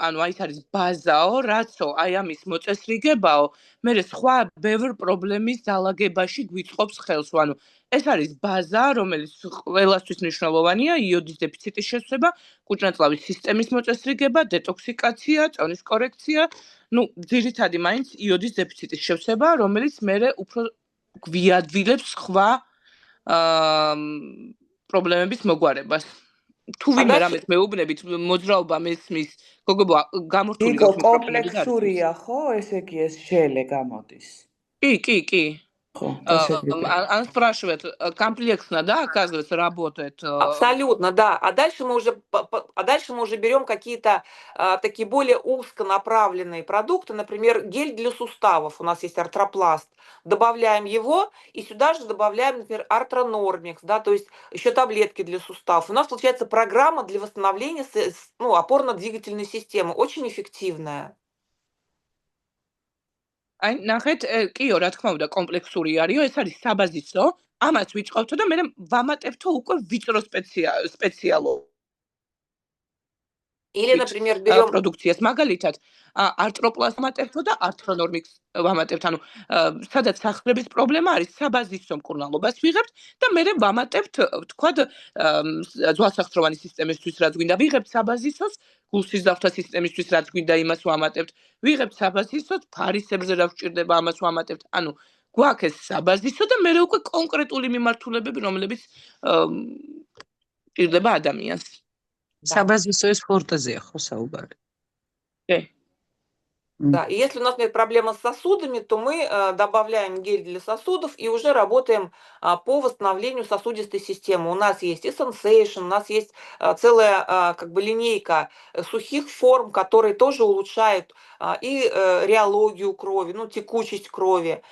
ანუ აი ეს არის ბაზაო, რაცო აი ამის მოწესრიგებაო, მე სხვა ბევრ პრობლემის დალაგებაში გვიწყობს ხელს, ანუ ეს არის ბაზა, რომელიც ყველასთვის მნიშვნელოვანია, იოდის დეფიციტის შესწრება, კუჭნაწლავის სისტემის მოწესრიგება, დეტოქსიკაცია, წონის კორექცია, ну, ძირითადი მაინც იოდის დეფიციტის შესწრება, რომელიც მე უფრო გვიადვილებს სხვა პრობლემების მოგვარებას. თუ ვინმე რამეს მეუბნებით, მოძრაობა მესმის, გოგო გამორთული გიგო გაქვს პრობლემები და კომპლექსურია, ხო? ესე იგი ეს ჟელე გამოდის. კი. ხო, დასაგვიდე. Ан спрашивает, комплексно, да, оказывается, работает? Абсолютно, да. А дальше мы уже берем какие-то такие более узконаправленные продукты, например, гель для суставов. У нас есть артропласт. Добавляем его, и сюда же добавляем, например, артронормикс, да, то есть еще таблетки для суставов. У нас получается программа для восстановления опорно-двигательной системы, очень эффективная. აი, ნახეთ, კიო, რა თქმა უნდა, კომპლექსური არისო, ეს არის საბაზისო, ამას ვიწყობთო და მე ვამატებთო უკვე ვიწრო სპეციალო. Или, например, берем პროდუქციას, მაგალითად, артропласт ვამატებთო და артронормикс ვამატებთ, ანუ სადაც სახლების პრობლემა არის, საბაზისო მკურნალობას ვიღებთ და მე ვამატებთ, თქვა, ძვალსახსროვანი სისტემისთვის რაც გვინდა, ვიღებთ საბაზისოს, გულსიზრდათა სისტემისთვის რაც გვინდა, იმას ვამატებთ. ვიღებთ საბაზისოს, ფარისებზე რა გვჭირდება, ამას ვამატებთ. ანუ გვაქვს ეს საბაზისო და მე უკვე კონკრეტული მიმართულებები, რომლებიც ჭირდება ადამიანს. საბაზისო ეს ფორტეზეა, ხო, საუბარი? Да, и если у нас нет проблемы с сосудами, то мы добавляем гель для сосудов и уже работаем по восстановлению сосудистой системы. У нас есть и Sensation, у нас есть целая линейка сухих форм, которые тоже улучшают и реологию крови, текучесть крови,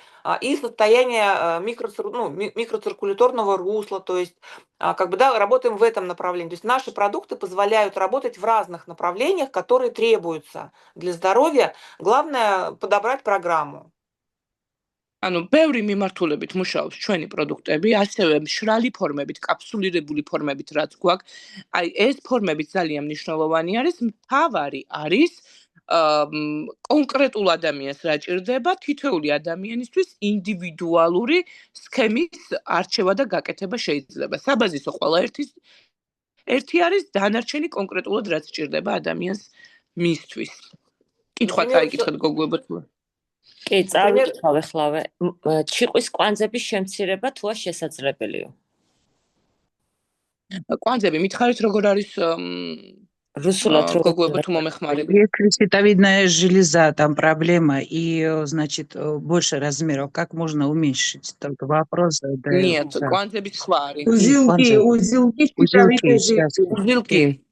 и состояние микроциркуляторного русла, то есть работаем в этом направлении. То есть наши продукты позволяют работать в разных направлениях, которые требуются для здоровья. Главное подобрать программу. ანუ ბევრი მიმართულებით მუშაობს ჩვენი პროდუქტები, ასევე მშრალი ფორმებით, კაფსულირებული ფორმებით რაც გვაქვს. აი ეს ფორმები ძალიან მნიშვნელოვანი არის, მთავარი არის კონკრეტულ ადამიანს რა ჭირდება, თითოეული ადამიანისთვის ინდივიდუალური სქემის არჩევა და გაკეთება შეიძლება. საბაზისო ყველა ერთი არის, დანარჩენი კონკრეტულად რაც ჭირდება ადამიანს მისთვის. კითხვა წაიკითხეთ გოგოებო თუ კი, წავიკითხავ ეხლავე. ჩიყვის კვანძების შემცირება თუა შესაძლებელია? კვანძები მითხარით როგორ არის русულად გოგოებო თუ მომეხმარებით? Щитовидная железа, там проблема, и, значит, больше размеров. Как можно уменьшить? Только вопрос. Нет, კვანძები სხვა არის. Узелки щитовидной железы. Узелки.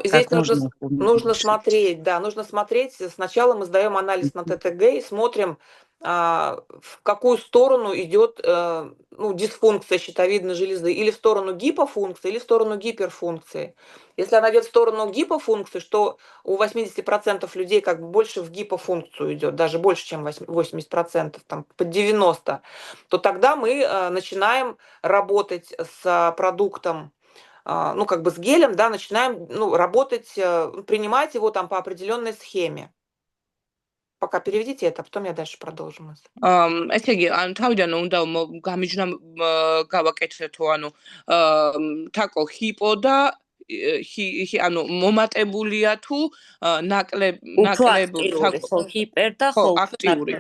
Здесь нужно смотреть, да, нужно смотреть. Сначала мы сдаем анализ на ТТГ и смотрим, в какую сторону идет дисфункция щитовидной железы, или в сторону гипофункции, или в сторону гиперфункции. Если она идет в сторону гипофункции, что у 80% людей больше в гипофункцию идет, даже больше, чем 80%, там, под 90%, то тогда мы начинаем работать с продуктом, с гелем, да, начинаем работать, принимать его там по определенной схеме. Пока переведите это, потом я дальше продолжу. ესე იგი, ანუ თავიდან უნდა გამიჯნა გავაკეთეთო, ანუ თაკო ჰიპო და ანუ მომატებულია თუ ნაკლები ხო, ჰიპერ და ხო, აქტიური.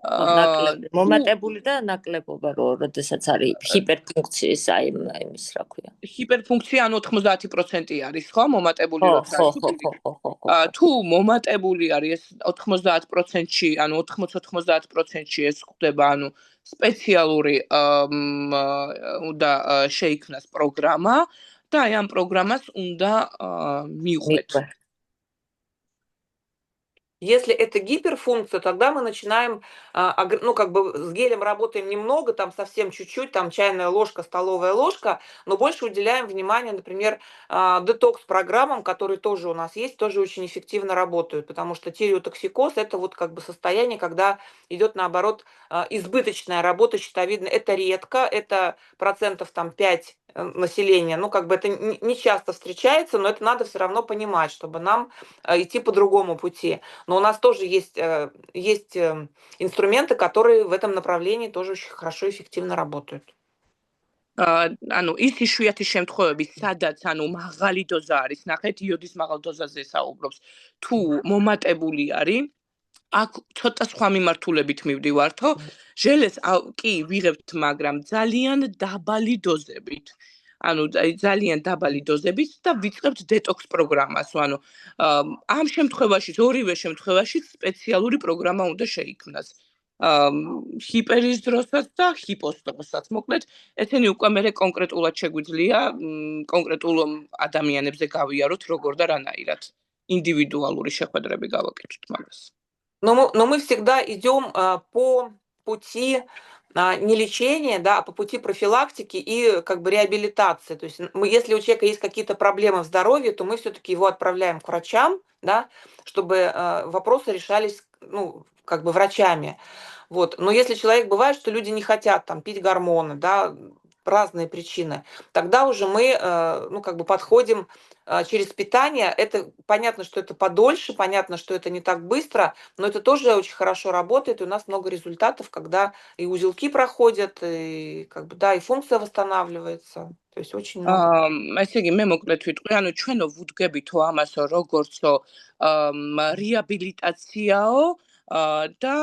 ნაკლები, მომატებული და ნაკლებობა, როდესაც არის ჰიპერფუნქციის, აი იმის რა ქვია. ჰიპერფუნქცია ანუ 90% არის, ხო, მომატებული როცა. ხო. თუ მომატებული არის ეს 90%-ში, ანუ 80-90%-ში ეს ხდება, ანუ სპეციალური უნდა შეიქმნას პროგრამა და აი ამ პროგრამას უნდა მივყვეთ. Если это гиперфункция, тогда мы начинаем, ну, как бы с гелем работаем немного, там совсем чуть-чуть, там чайная ложка, столовая ложка, но больше уделяем внимание, например, детокс-программам, которые тоже у нас есть, тоже очень эффективно работают, потому что тиреотоксикоз – это вот как бы состояние, когда идет, наоборот, избыточная работа щитовидной. Это редко, это процентов там 5 населения, ну, как бы это не часто встречается, но это надо все равно понимать, чтобы нам идти по другому пути. Но у нас тоже есть инструменты, которые в этом направлении тоже очень хорошо и эффективно работают. ანუ ის იშვიათი შემთხვევები, სადაც ანუ მაღალი დოზა არის, ნახეთ იოდის მაღალ დოზაზე საუბრობს, თუ მომატებული არის, აქ ცოტა სხვა მიმართულებით მივდივართო, ჟელეს კი ვიღებთ, მაგრამ ძალიან დაბალი დოზებით. ანუ ძალიან დაბალი დოზებით და ვიწყებთ დეტოქს პროგრამას, ანუ ამ შემთხვევაში, ორივე შემთხვევაში სპეციალური პროგრამა უნდა შეიქმნას. ჰიპერის დროსაც და ჰიპოს დროსაც. მოკლედ, ესენი უკვე მე კონკრეტულად შეგვიძლია კონკრეტულ ადამიანებზე გავიაროთ როგორ და რანაირად. ინდივიდუალური შეხვედრები გავაკეთოთ მაგას. Но мы всегда идем по пути не лечения, да, а по пути профилактики и как бы реабилитации. То есть если у человека есть какие-то проблемы в здоровье, то мы все-таки его отправляем к врачам, да, чтобы вопросы решались, ну, как бы врачами. Вот. Но если человек, бывает, что люди не хотят там пить гормоны, да, разные причины, тогда уже мы, ну, как бы подходим через питание. Это понятно, что это подольше, понятно, что это не так быстро, но это тоже очень хорошо работает, и у нас много результатов, когда и узелки проходят, и как бы, да, и функция восстанавливается. То есть очень много. ესე იგი მე მოკლედ ვიტყვი, ანუ ჩვენო ვუდგებითო ამასო როგორცო რეაბილიტაციაო და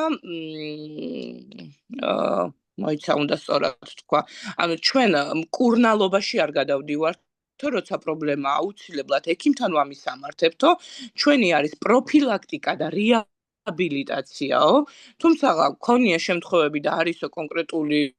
მოიცა უნდა სწორად თქვა. ანუ ჩვენ მკურნალობაში არ გადავდივართ, როცა პრობლემა აუცილებლად ექიმთან ვამისამართებთო, ჩვენი არის პროფილაქტიკა და რეაბილიტაციაო, თუმცა გქონია შემთხვევები და არისო კონკრეტული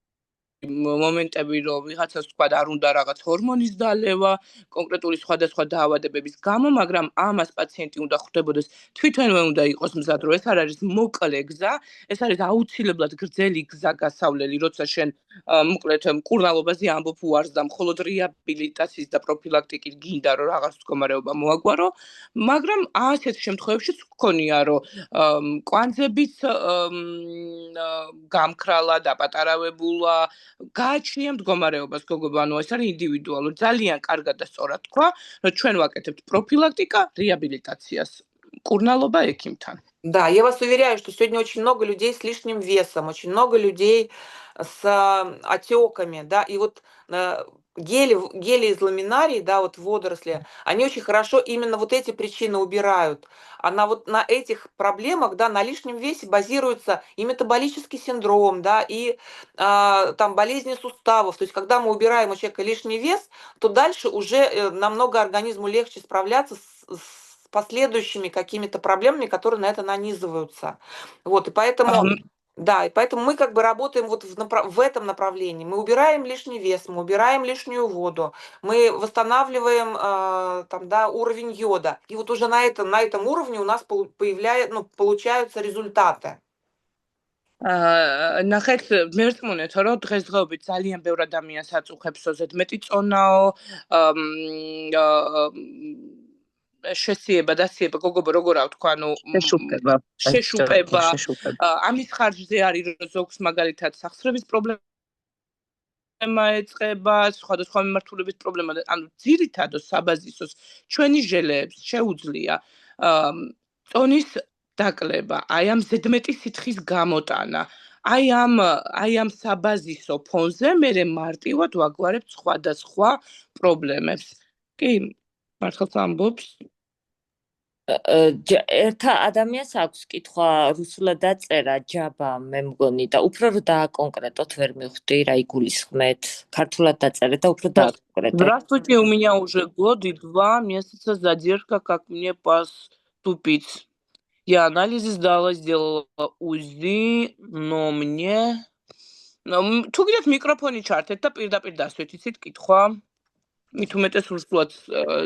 მომენტები, რომ ვიღაცას თქვა და არ უნდა რაღაც ჰორმონის დალევა, კონკრეტული სხვადასხვა დაავადებების გამო, მაგრამ ამას პაციენტი უნდა ხვდებოდეს, თვითონვე უნდა იყოს მზად, რომ ეს არ არის მოკლე გზა, ეს არის აუცილებლად გრძელი გზა გასავლელი, როცა შენ მოკლედ მკურნალობაზე ამბობ უარს და მხოლოდ რეაბილიტაციის და პროფილაქტიკის გინდა, რომ რაღაც მდგომარეობა მოაგვარო, მაგრამ ასეთ შემთხვევებში გქონია, რომ კვანძებიც გამქრალა, დაპატარავებულა, გააჩნია მდგომარეობას გოგობა, ანუ ეს არის ინდივიდუალური. ძალიან კარგად და სწორად თქვა, რომ ჩვენ ვაკეთებთ პროფილაქტიკა რეაბილიტაციას. მკურნალობა ექიმთან. Да, я вас уверяю, что сегодня очень много людей с лишним весом, очень много людей с отеками, да, и вот гели из ламинарий, да, вот водоросли, они очень хорошо именно вот эти причины убирают. А вот на этих проблемах, да, на лишнем весе базируется и метаболический синдром, да, и там болезни суставов. То есть когда мы убираем у человека лишний вес, то дальше уже намного организму легче справляться с последующими какими-то проблемами, которые на это нанизываются. Вот, и поэтому... Да, и поэтому мы как бы работаем вот в этом направлении. Мы убираем лишний вес, мы убираем лишнюю воду, мы восстанавливаем там, да, уровень йода. И вот уже на этом уровне у нас получаются результаты. ნახეთ, მე ვთქვი, რომ დღესდღეობით ძალიან ბევრ ადამიანს აწუხებსო ზედმეტი წონაო, შესიება და სიება, გოგობა როგორ ავთქვა, ანუ შეშუპება. ამის ხარჯზე არის, რომ ზოგს მაგალითად სახსრების პრობლემა ეწყება, სხვადასხვა მიმართულების პრობლემა, ანუ ძირითადად საბაზისოს ჩვენი ჟელეებს შეუძლია წონის დაკლება, აი ამ ზედმეტი სითხის გამოტანა. აი ამ საბაზისო ფონზე მე მარტივად ვაგვარებთ სხვადასხვა პრობლემებს. კი, მართლაც ამბობს. ერთა ადამიანს აქვს კითხვა რუსულად დაწერა ჯაბა მე მგონი და უფრო რომ დააკონკრეტოთ ვერ მივხვდი რა იგულისხმეთ. ქართულად დაწერეთ და უფრო დააკონკრეტოთ. Здравствуйте, у меня уже год и 2 месяца задержка, как мне поступить. Я анализы сдала, сделала УЗИ, но мне... თუ გიდათ მიკროფონი ჩართეთ და პირდაპირ დასვით, იცით კითხვა. მით უმეტეს რუსულად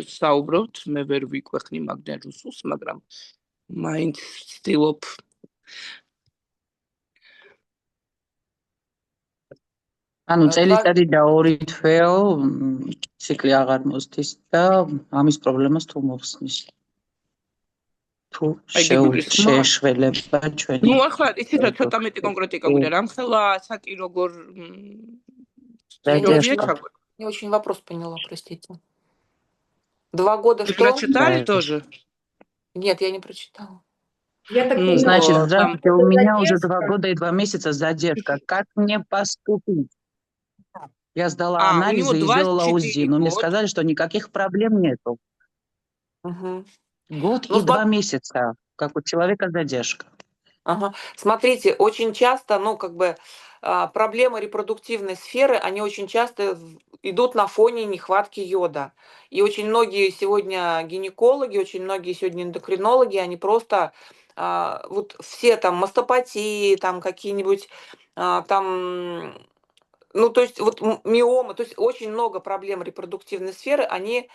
საუბრობთ, მე ვერ ვიკვეხნი მაგდენ რუსულს, მაგრამ მაინც ვცდილობ. ანუ წელიწადი და 2 თვეო ციკლი აღარ მოსდის და ამის პრობლემას თუ მოხსნის. თუ შეშველება ჩვენი. ნუ ახლა იცით რა ცოტა მეტი კონკრეტიკა გვინდა, რამხელა ასაკი როგორ Не очень вопрос поняла, простите. 2 года что? Прочитали тоже? Нет, я не прочитала. Я так поняла. Значит, здравствуйте, у меня уже 2 года и 2 месяца задержка. Как мне поступить? Я сдала анализы и сделала УЗИ, но мне сказали, что никаких проблем нету. Год и 2 месяца, как у человека задержка. Ага. Смотрите, очень часто, ну, как бы, проблемы репродуктивной сферы, они очень часто идут на фоне нехватки йода. И очень многие сегодня гинекологи, очень многие сегодня эндокринологи, они просто, вот все там мастопатии, там какие-нибудь, там, ну, то есть вот миомы, то есть очень много проблем репродуктивной сферы, они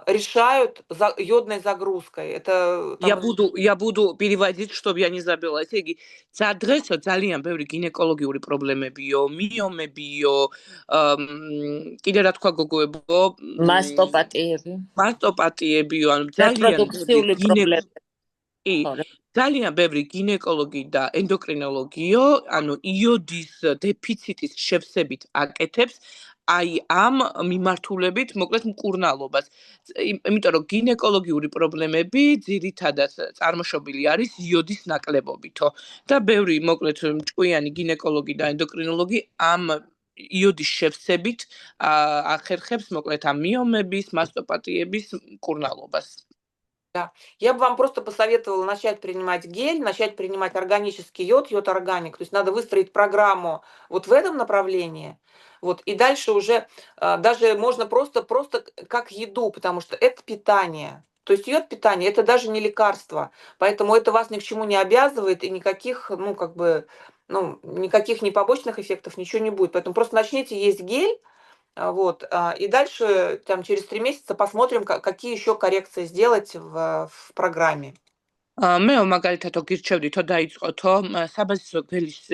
решают йодной загрузкой. Это там... Я буду переводить, чтобы я не забыла. Эти დღესო ძალიან ბევრი გინეკოლოგიური პრობლემებიო, მიომებიო, კიდე რა თქვა გოგოებო, მასტოპატიებიო, ანუ ძალიან ბევრი გინეკოლოგი და ენდოკრინოლოგიო, ანუ იოდის დეფიციტის შევსებით აკეთებს აი ამ მიმართულებით, მოკლედ მკურნალობას. იმიტომ რომ გინეკოლოგიური პრობლემები ძირითადად წარმოშობილი არის იოდის ნაკლებობითო და ბევრი მოკლედ ჭკვიანი გინეკოლოგი და ენდოკრინოლოგი ამ იოდის შევსებით ახერხებს მოკლედ ამ მიომების, მასტოპატიების მკურნალობას. Да. Я бы вам просто посоветовала начать принимать гель, начать принимать органический йод, йод-органик. То есть надо выстроить программу вот в этом направлении. Вот, и дальше уже даже можно просто как еду, потому что это питание. То есть йод питание, это даже не лекарство. Поэтому это вас ни к чему не обязывает, и никаких, ну, как бы, ну, никаких ни побочных эффектов, ничего не будет. Поэтому просто начните есть гель, вот, и дальше там, через 3 месяца посмотрим, какие еще коррекции сделать в программе. მე მაგალითად გირჩევდითო დაიწყოთო საბაზისო გელის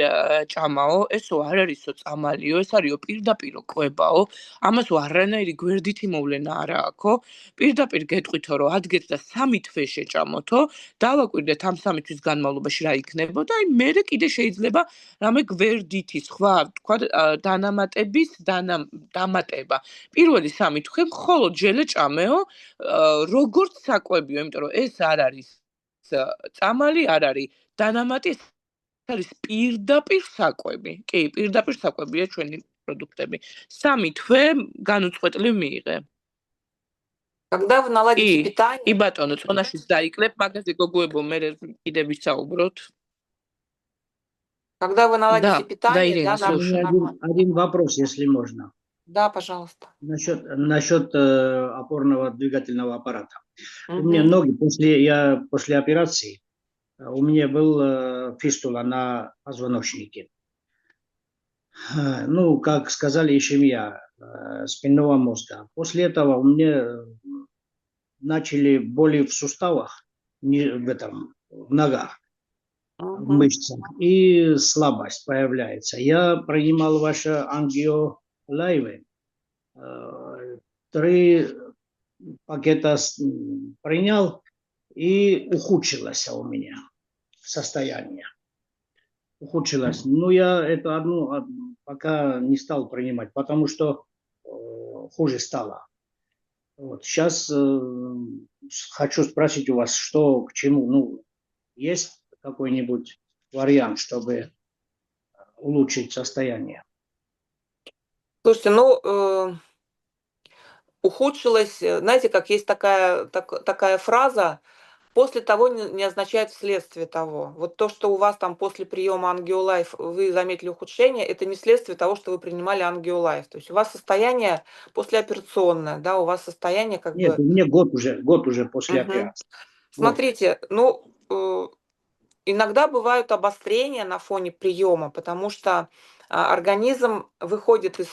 ჭამაო, ესო არ არისო წამალიო, ეს არისო პირდაპირო კვებაო, ამასო არანაირი გვერდითი მოვლენა არა აქო, პირდაპირ გეტყვითო რომ ადგეთ და 3 თვე შეჭამოთო, დავაკვირდეთ ამ 3 თვის განმავლობაში რა იქნებოდა, აი მერე კიდე შეიძლება რამე გვერდითი სხვა თქვა დანამატების დამატება. პირველი 3 თვე მხოლოდ ჟელე ჭამეო, როგორც საკვებიო, იმიტომ რომ ეს არ არის წამალი არ არის დანამატი, არის პირდაპირ საკვები. კი, პირდაპირ საკვებია ჩვენი პროდუქტები. 3 თვე განუწყვეტლივ მიიღე. Когда вы наладите питание? კი ბატონო, წონაშიც დაიკლებ, მაგაზე გოგოებო მე კიდე ვისაუბროთ. Когда вы наладите питание, да, один вопрос, если можно. Да, пожалуйста. Насчет опорного двигательного аппарата. У меня ноги после операции, у меня был фистула на позвоночнике. Ну, как сказали, ишемия спинного мозга. После этого у меня начали боли в суставах, в ногах, в мышцах, и слабость появляется. Я принимал ваши ангиолайвы, 3 пакета принял, и ухудшилось у меня состояние. Ухудшилось. Но я это одну пока не стал принимать, потому что хуже стало. Вот. Сейчас хочу спросить у вас, что к чему. Ну, есть какой-нибудь вариант, чтобы улучшить состояние? Слушайте, ну, ухудшилось, знаете, как есть такая фраза, после того не означает вследствие того. Вот то, что у вас там после приема ангиолайф вы заметили ухудшение, это не следствие того, что вы принимали ангиолайф. То есть у вас состояние послеоперационное, да, у вас состояние как Нет, бы... у меня год уже после операции. Смотрите, ну, иногда бывают обострения на фоне приема, потому что организм выходит из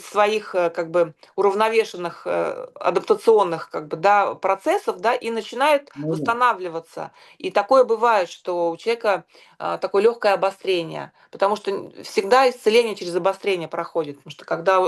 своих как бы уравновешенных адаптационных как бы, да, процессов, да, и начинает восстанавливаться. И такое бывает, что у человека такое легкое обострение, потому что всегда исцеление через обострение проходит, потому что когда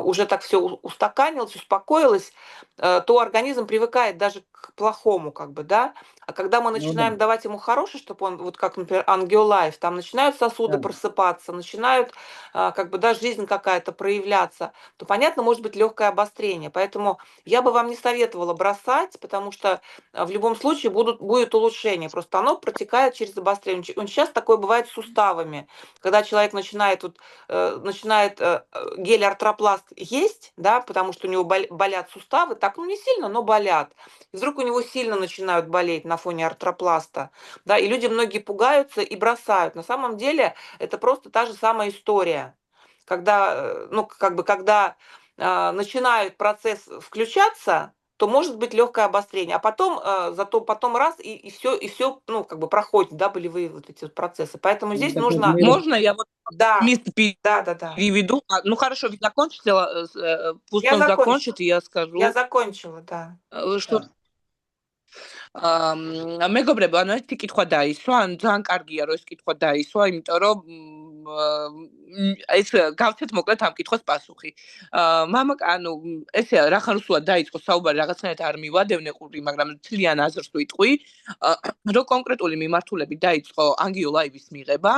уже так все устаканилось, успокоилось, то организм привыкает даже к плохому, как бы, да. А когда мы начинаем давать ему хорошее, чтобы он, вот как, например, Angio Life, там начинают сосуды просыпаться, начинают, как бы, да, жизнь какая-то проявляться, то, понятно, может быть легкое обострение. Поэтому я бы вам не советовала бросать, потому что в любом случае будет улучшение. Просто оно протекает через обострение. Сейчас такое бывает с суставами. Когда человек начинает гель-артропласт есть, да, потому что у него болят суставы, так, ну, не сильно, но болят. И вдруг у него сильно начинают болеть на фоне артропласта, да, и люди многие пугаются и бросают. На самом деле это просто та же самая история, когда, ну, как бы, когда начинает процесс включаться, то может быть легкое обострение, а потом, зато потом раз и все, ну, как бы проходит, да, болевые вот эти вот процессы. Поэтому здесь нужно... Можно я вот Да, вместо да. переведу? Ну хорошо, ведь закончила, пусть Я он закончит, и я скажу. Я закончила, да. Что მეგობრებო, ანუ ეს კითხვა დაისვა, ანუ ძალიან კარგია რომ ეს კითხვა დაისვა, იმიტომ რომ ეს გავცეთ მოკლედ ამ კითხვის პასუხი. მამაკ, ანუ ესე რახან უსულად დაიწყო საუბარი, რაღაცნაირად არ მივადევნე ყური, მაგრამ თლიან აზრს ვიტყვი, რომ კონკრეტული მიმართულებით დაიწყო Angio Live-ის მიღება,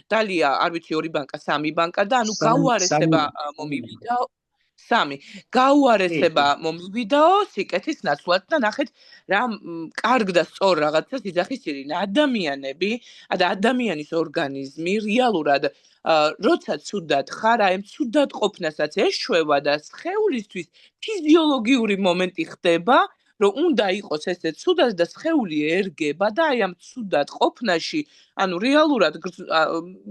დალია, არ ვიცი, 2 ბანკა, 3 ბანკა და ანუ გაუარესება მომივიდა 3. გაუარესება მომივიდაო სიკეთის ნაცვლად და ნახეთ რა კარგ და სწორ რაღაცას იძახის ირინა. ადამიანის ორგანიზმი რეალურად როცა ცუდად ხარ, აი ამ ცუდად ყოფნასაც ეშვევა და სხეულისთვის ფიზიოლოგიური მომენტი ხდება, რომ უნდა იყოს ესე ცუდად და სხეული ერგება და აი ამ ცუდად ყოფნაში, ანუ რეალურად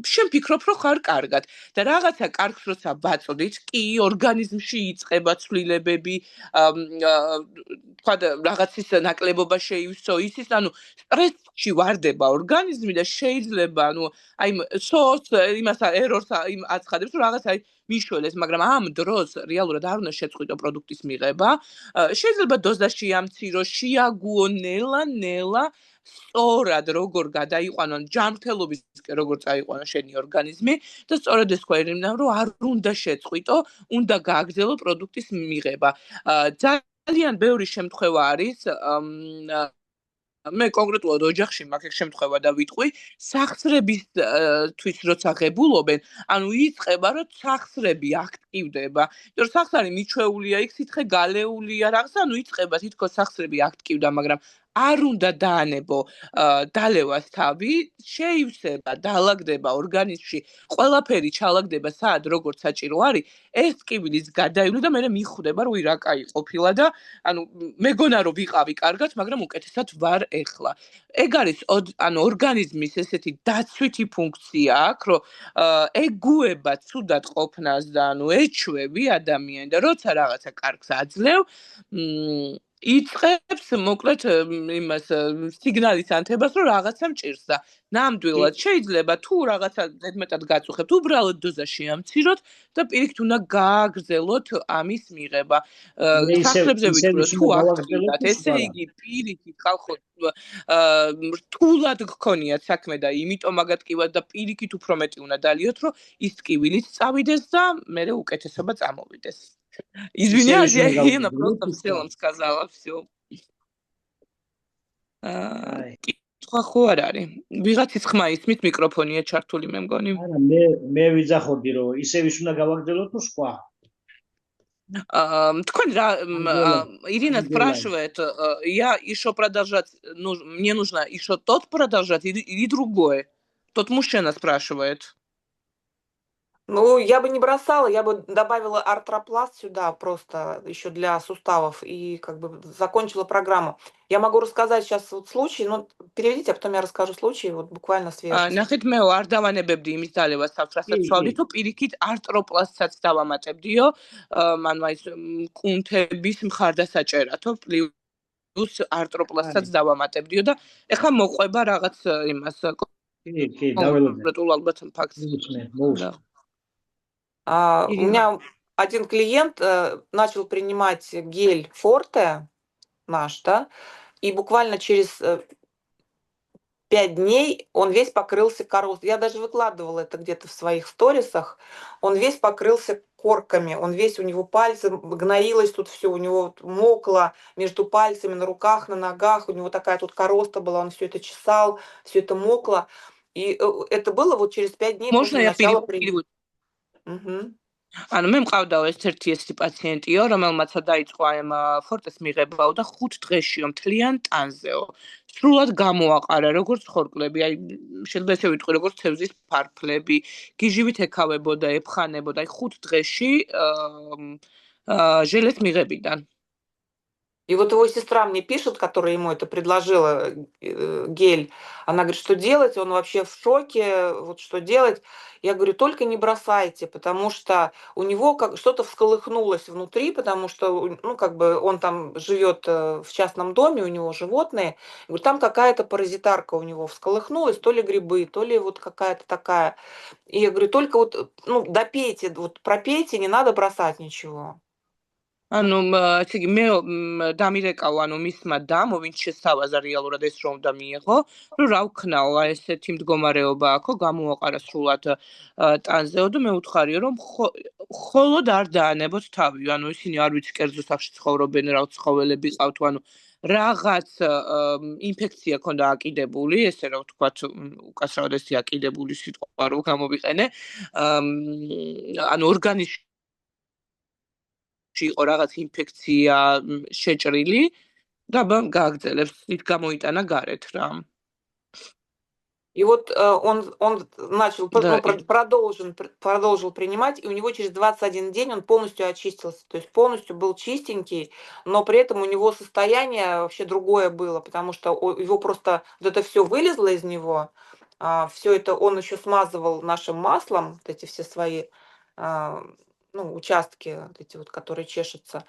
შენ ფიქრობ, რომ ხარ კარგად და რაღაცა კარგს როცა ბაწოდით, კი, ორგანიზმში იწყება ცვლილებები, თქვა რაღაცის ნაკლებობა შეივსო, ისიც, ანუ სტრესში ვარდება ორგანიზმი და შეიძლება, ანუ აი სოს იმას ერორს აცხადებს, რომ რაღაც აი მიშველეს, მაგრამ ამ დროს რეალურად არ უნდა შეწყვიტო პროდუქტის მიღება. შეიძლება დოზა შეამცირო, შეაგუო ნელა, სწორად როგორ გადაიყვანონ ჯანმრთელობისკენ როგორ წაიყვანო შენი ორგანიზმი და სწორად ეს ქვერინდა რომ არ უნდა შეწყვიტო, უნდა გააგრძელო პროდუქტის მიღება. ძალიან ბევრი შემთხვევა არის მე კონკრეტულად ოჯახში მაქვს შემთხვევა და ვიტყვი, სახსრებისთვის როცა ღებულობენ, ანუ იწყება რომ სახსრები აქტივდება. იმიტომ რომ სახსარი მიჩვეულია იქ სითხე გალეულია რაღაც, ანუ იწყება თითქოს სახსრები აქტივდა, მაგრამ არ უნდა დაანებო დალევას თავი, შეივსება, დაალაგდება ორგანიზმში, ყველაფერი ჩალაგდება სად როგორც საჭირო არის, ეს ტკივილიც გადაივლი და მე მიხვდება რომ რა კაი ყოფილა და ანუ მეგონა რომ ვიყავი კარგად, მაგრამ უკეთესად ვარ ეხლა. ეგ არის ანუ ორგანიზმის ესეთი დაცვითი ფუნქცია აქვს, რომ ეგუება ცუდად ყოფნას და ანუ ეჩვევი ადამიანი და როცა რაღაცა კარგს აძლევ, იწყებს მოკლედ იმას სიგნალის ანთებას, რომ რაღაცა მჭირს და ნამდვილად შეიძლება თუ რაღაცა ზედმეტად გაწუხებთ, უბრალოდ დოზა შეამციროთ და პირიქით უნდა გააგრძელოთ ამის მიღება. სახსრებზე ვიტყვი, თუ აქტივად, ესე იგი პირიქით ხალხო რთულად გქონიათ საქმე და იმიტომ აგატკივათ და პირიქით უფრო მეტი უნდა დალიოთ, რომ ის ტკივილიც წავიდეს და მერე უკეთესობა წამოვიდეს. Извиняюсь, я просто в целом сказала всё. კითხვა ხო არ არის? ვიღაცის ხმა ისმით მიკროფონია ჩართული მე მგონი. არა, მე ვიძახოდი რომ ისევ ის უნდა გავაგრძელოთ თუ სხვა? Თქვენ რა Ирина спрашивает, я еще продолжать, мне нужно еще тот продолжать или другое? Тот мужчина спрашивает. Ну, я бы не бросала, я бы добавила артропласт сюда просто еще для суставов и как бы закончила программу. Я могу рассказать сейчас вот случай, ну, переведите, а потом я расскажу случай, вот буквально свежий. ნახეთ მე არ დავანებებდი იმის დალევას თავს, რასაც ვსვავდითო, პირიქით არტროპლასტსაც დავამატებდიო, ანუ აი კუნთების მხარდასაჭერათო, პლუს არტროპლასტსაც დავამატებდიო და ეხლა მოყვება რაღაც იმას კი, დაველოდე. კონკრეტულ ალბათ ფაქტს. მოუსმენ. У меня один клиент начал принимать гель Форте наш, да, и буквально через 5 дней он весь покрылся коррозией. Я даже выкладывала это где-то в своих сторисах. Он весь покрылся корками, он весь, у него пальцы, гноилось тут все, у него вот мокло между пальцами, на руках, на ногах, у него такая тут короста была, он все это чесал, все это мокло. И это было вот через 5 дней после начала приема. ანუ მე მყავდა ერთ-ერთი ესეთი პაციენტიო, რომელმაცა დაიწყო ამ ფორტეს მიღებაო და 5 დღეშიო მთლიან ტანზეო. სრულად გამოაყარა როგორც ხორკლები, აი შეიძლება ესე ვიტყვი როგორც თევზის ფარფლები, გიჟივით ეკავებოდა, ეფხანებოდა, აი 5 დღეში ჟელეთ მიღებიდან. И вот его сестра мне пишет, которая ему это предложила, гель. Она говорит, что делать? Он вообще в шоке, вот что делать? Я говорю, только не бросайте, потому что у него как что-то всколыхнулось внутри, потому что, ну, как бы он там живет в частном доме, у него животные. Я говорю, там какая-то паразитарка у него всколыхнулась, то ли грибы, то ли вот какая-то такая. И я говорю, только вот, ну, допейте, вот пропейте, не надо бросать ничего. ანუ ესე იგი მე დამირეკავ ანუ მისმა დამო ვინც შესთავაზა რეალურად ეს რომ და მიიღო რომ რა ვქნაო აი ესეთი მდგომარეობა აქვს გამოაყარა სრულად ტანზეო და მე უთხარიო რომ ხოლოდ არ დაანებოთ თავი ანუ ისინი არ ვიცი კერძო სახში ცხოვრობენ რა ცხოველები ყავთ ანუ რაღაც ინფექცია ქონდა აკიდებული ესე რა ვთქვათ უკაცრავად ესე აკიდებული სიტყვა რო გამოვიყენე ანუ ორგანიზმში იყო რაღაც ინფექცია შეჭრილი და გააგრძელებს იქ გამოიტანა გარეთ რა. И вот он начал, продолжил принимать, и у него через 21 день он полностью очистился, то есть полностью был чистенький, но при этом у него состояние вообще другое было, потому что его просто вот это все вылезло из него, все это он еще смазывал нашим маслом, вот эти все свои ну, участки, вот эти вот, которые чешутся.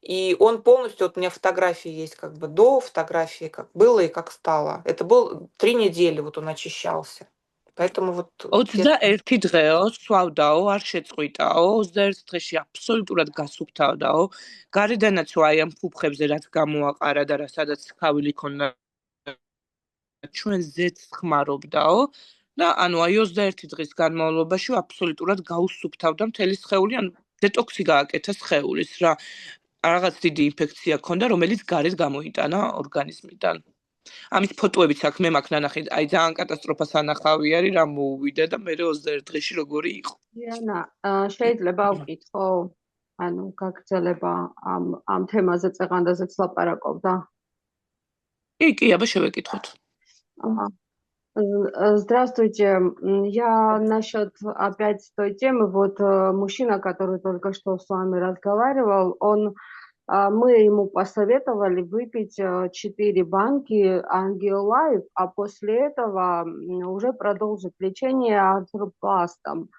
И он полностью, вот у меня фотографии есть как бы до фотографии, как было и как стало. Это был 3 недели, вот он очищался. Поэтому вот... 21 დღეო, სვავდაო, არ შეწყვიტაო, 21 დღეში აბსოლუტურად გასუფთავდაო. გარედანაც აი ამ ფუფხებზე რაც გამოაყარა და სადაც ხავილი ქონდა ჩვენზეც ხმარობდაო. და ანუ აი 21 დღის განმავლობაში აბსოლუტურად გაუსუფთავდა მთელი სხეული, ანუ დეტოქსი გააკეთა სხეულის რა. რაღაც დიდი ინფექცია ქონდა, რომელიც გარეთ გამოიტანა ორგანიზმიდან. ამის ფოტოებიც აქ მე მაქვს ნანახი, აი ძალიან კატასტროფას ანახავი არის, რა მოუვიდა და მე 21 დღეში როგორი იყო. დიანა, შეიძლება ვკითხო, ანუ გაგრძელება ამ თემაზე წეღანდაზეც ლაპარაკობდა? კი, აბა შევეკითხოთ. Здравствуйте. Я насчет опять той темы, вот мужчина, который только что с вами разговаривал, мы ему посоветовали выпить 4 банки Ангиолайф, а после этого уже продолжить лечение артропластом.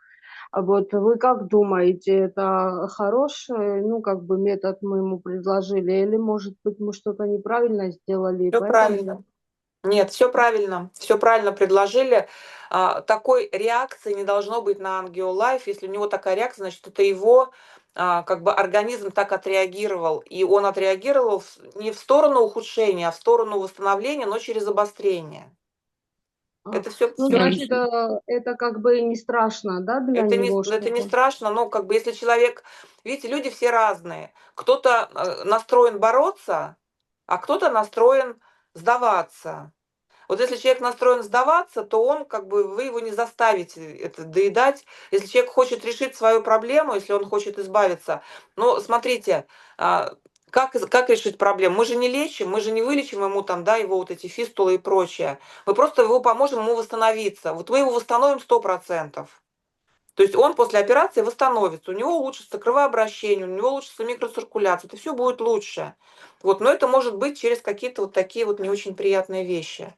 Вот вы как думаете, это хороший, ну, как бы метод мы ему предложили, или, может быть, мы что-то неправильно сделали? Все правильно. Нет, все правильно предложили. Такой реакции не должно быть на Ангиолайф. Если у него такая реакция, значит, это его как бы организм так отреагировал. И он отреагировал не в сторону ухудшения, а в сторону восстановления, но через обострение. Это все. Ну, значит, это как бы не страшно, да, для него? Это не страшно, но как бы если человек... Видите, люди все разные. Кто-то настроен бороться, а кто-то настроен сдаваться. Вот если человек настроен сдаваться, то он как бы вы его не заставите это доедать. Если человек хочет решить свою проблему, если он хочет избавиться, ну смотрите, как решить проблему? Мы же не лечим, мы же не вылечим ему там, да, его вот эти фистулы и прочее. Мы просто его поможем ему восстановиться. Вот мы его восстановим 100%. То есть он после операции восстановится, у него улучшится кровообращение, у него улучшится микроциркуляция, это все будет лучше. Вот, но это может быть через какие-то вот такие вот не очень приятные вещи.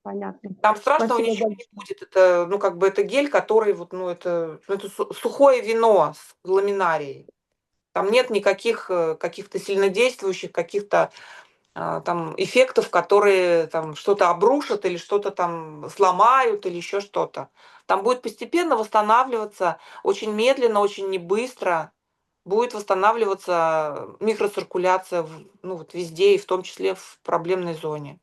Понятно. Там страшного ничего не будет. Это, ну, как бы это гель, который вот, ну, это сухое вино с ламинарией. Там нет никаких каких-то сильнодействующих, каких-то там эффектов, которые там что-то обрушат или что-то там сломают или еще что-то. Там будет постепенно восстанавливаться, очень медленно, очень не быстро будет восстанавливаться микроциркуляция ну, вот везде, и в том числе в проблемной зоне.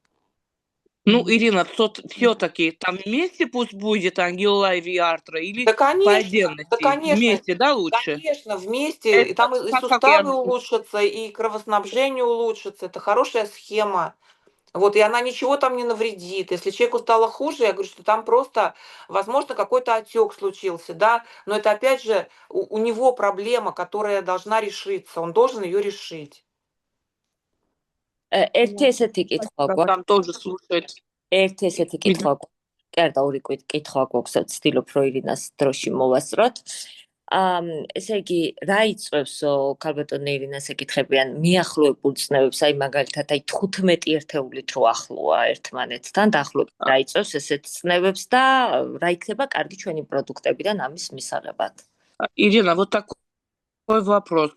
Ну, Ирина, все-таки там вместе пусть будет ангиола и артра или Да, по конечно, отдельности? да, конечно. Вместе, да, лучше? Конечно, вместе. И там и как суставы я... улучшатся, и кровоснабжение улучшится. Это хорошая схема. Вот, и она ничего там не навредит. Если человеку стало хуже, я говорю, что там просто, возможно, какой-то отек случился, да, но это опять же у него проблема, которая должна решиться, он должен ее решить. ერთი ესეთი კითხვა გვაქვს. Там тоже слушать. ერთი ესეთი კითხვა გვაქვს. კერდა ორი კითხვა გვაქვს, ვცდილობ რომ ირინას დროში მოვასწროთ. ესე იგი, რა იწვევს ქალბატონი ირინას ეკითხებიან მიახლოებულ წნევებს, აი მაგალითად, აი 15 ერთეულით რო ახლოა ერთმანეთთან, დაახლოებით რა იწვევს ესეთ წნევებს და რა იქნება კარგი ჩვენი პროდუქტებიდან ამის მისაღებად? Ирина, вот такой вопрос.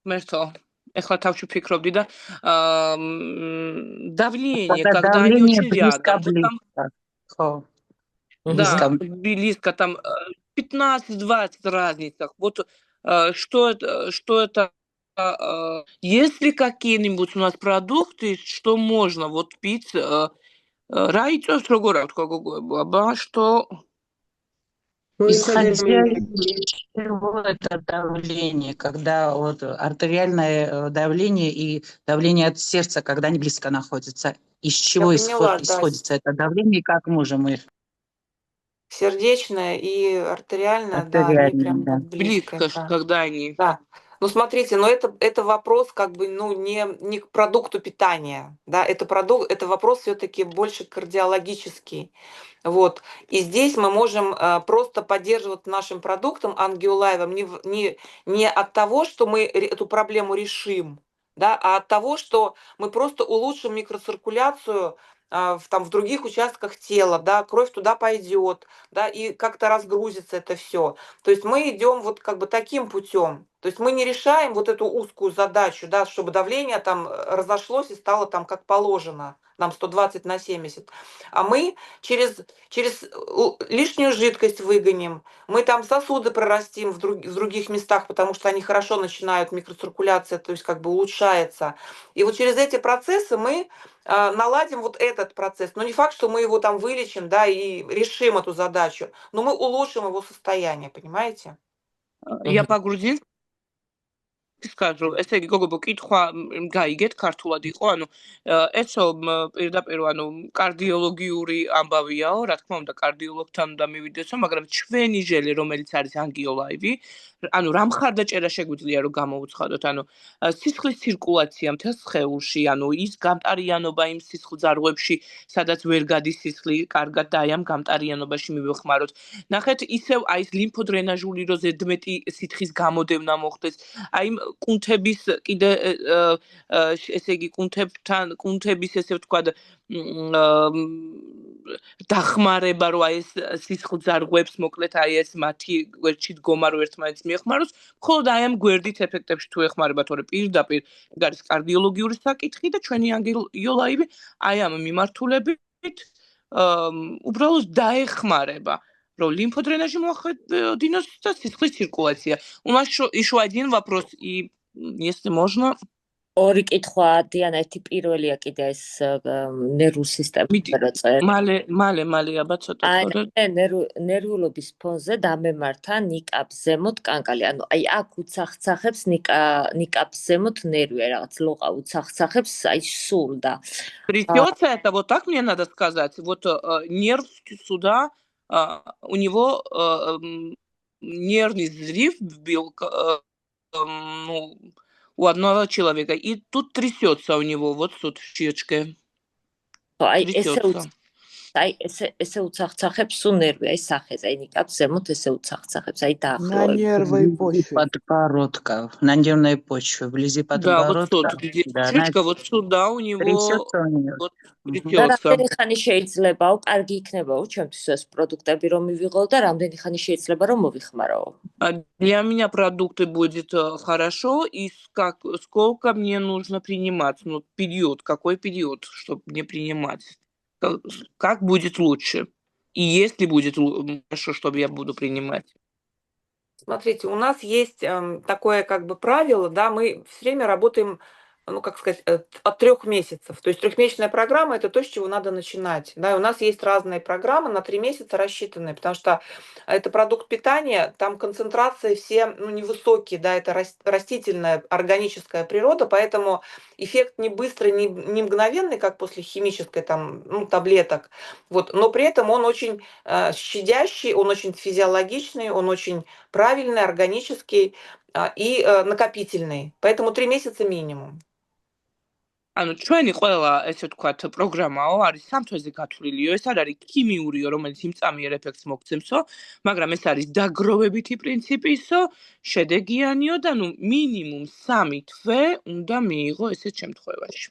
Мэрто, ეხლა თავში ვფიქრობდი და давление, когда они очень рядом. Вот там, да, близко, там 15-20 разницах. Вот что это есть ли какие-нибудь у нас продукты, что можно вот пить? Раицос როგორ თქვა გოგოებო, что исходя из чего это давление, когда вот артериальное давление и давление от сердца, когда они близко находятся, из чего исходится это давление и как можем их? Сердечное и артериальное, да, они прям да. близко. Близко, когда они... Да. Ну, смотрите, но это вопрос как бы, ну, не к продукту питания, да, это вопрос все-таки больше кардиологический. Вот. И здесь мы можем просто поддерживать нашим продуктом ангиолайвом не от того, что мы эту проблему решим, да, а от того, что мы просто улучшим микроциркуляцию в других участках тела, да, кровь туда пойдет, да, и как-то разгрузится это все. То есть мы идем вот как бы таким путем. То есть мы не решаем вот эту узкую задачу, да, чтобы давление там разошлось и стало там как положено, нам 120/70. А мы через лишнюю жидкость выгоним, мы там сосуды прорастим в других местах, потому что они хорошо начинают, микроциркуляция, то есть как бы улучшается. И вот через эти процессы мы наладим вот этот процесс. Но не факт, что мы его там вылечим, да, и решим эту задачу, но мы улучшим его состояние, понимаете? Я по-грузински скажу, ესე იგი გოგო კითხვა გაიგეთ ქართულად იყო, ანუ ესო პირდაპირ ანუ კარდიოლოგიური ამბავიაო, რა თქმა უნდა კარდიოლოგთან უნდა მივიდესო, მაგრამ ჩვენი ჟელი რომელიც არის ანგიოლაივი, ანუ რა მხარდაჭერა შეგვიძლია რომ გამოუცხადოთ, ანუ სისხლის ცირკულაცია მთელ სხეულში, ანუ ის გამტარიანობა იმ სისხლძარღვებში, სადაც ვერ გადის სისხლი კარგად და აი ამ გამტარიანობაში მივეხმაროთ. ნახეთ, ისევ აი ეს ლიმფოდრენაჟული რო ზედმეტი სითხის გამოდევნა მოხდეს, აი კუნთების კიდე ესე იგი კუნთების ესე ვთქვა დახმარება რო აი ეს სისხლძარღვებს მოკლედ აი ეს მათი გვერდში დგომა რო ერთმანეთს მიეხმაროს, მხოლოდ აი ამ გვერდით ეფექტებში თუ ეხმარება, თორე პირდაპირ არის კარდიოლოგიური საკითხი და ჩვენი ანგიოლაივი აი ამ მიმართულებით უბრალოდ დაეხმარება. Про лимфодренаж моходинос და სისხლის ცირკულაცია. У нас еще один вопрос, и если можно... ორი კითხვა, დიანა, ერთი პირველია კიდე ეს ნერვულ სისტემაზე რო წერს. მალე აბა ცოტა თორე. ნერვულობის ფონზე დამემართა ნიკაპ ზემოთ კანკალი. ანუ აი აქ უცახცახებს ნიკაპ ზემოთ ნერვია, რაღაც ლოყა უცახცახებს, აი სულ და. Придется это вот так мне надо сказать. Вот нерв сюда, у него нервный взрыв был, ну, у одного человека, и тут трясется у него, вот тут щечка. Трясется. აი ესე უცახცახებს სულ ნერვი, აი სახეზე, აი ნიკაპს ზემოთ ესე უცახცახებს, აი На დაახლოებით. нервной Вблизи почве. подбородка, на нервной почве, вблизи Да, вот подбородка, тут, где да, щечка, вот сюда у него трясется у нее. вот Мгм. და трясется. რამდენი ხანი შეიძლებაო, კარგი იქნებაო ჩემთვის ეს პროდუქტები რომ მივიღო და რამდენი ხანი შეიძლება რომ მოვიხმარაო. Для меня продукты будет хорошо, и сколько мне нужно принимать, ну, период, какой период, чтобы мне принимать, как будет лучше, и если будет хорошо, чтобы я буду принимать. Смотрите, у нас есть такое как бы правило, да, мы все время работаем, ну, как сказать, от 3 месяцев. То есть трехмесячная программа – это то, с чего надо начинать. Да, и у нас есть разные программы на 3 месяца рассчитанные, потому что это продукт питания, там концентрации все ну, невысокие, да, это растительная органическая природа, поэтому эффект не быстрый, не мгновенный, как после химической там, ну, таблеток, вот, но при этом он очень щадящий, он очень физиологичный, он очень правильный, органический и накопительный. Поэтому 3 месяца минимум. ანუ ჩვენი ყველა ესე ვთქვათ პროგრამაო არის 3 თვეზე გათვლილიო. ეს არ არის ქიმიურიო, რომელიც იმწამიერ ეფექტს მოგცემსო, მაგრამ ეს არის დაგროვებითი პრინციპისო, შედეგიანიო და ნუ მინიმუმ 3 თვე უნდა მიიღო ესეთ შემთხვევაში.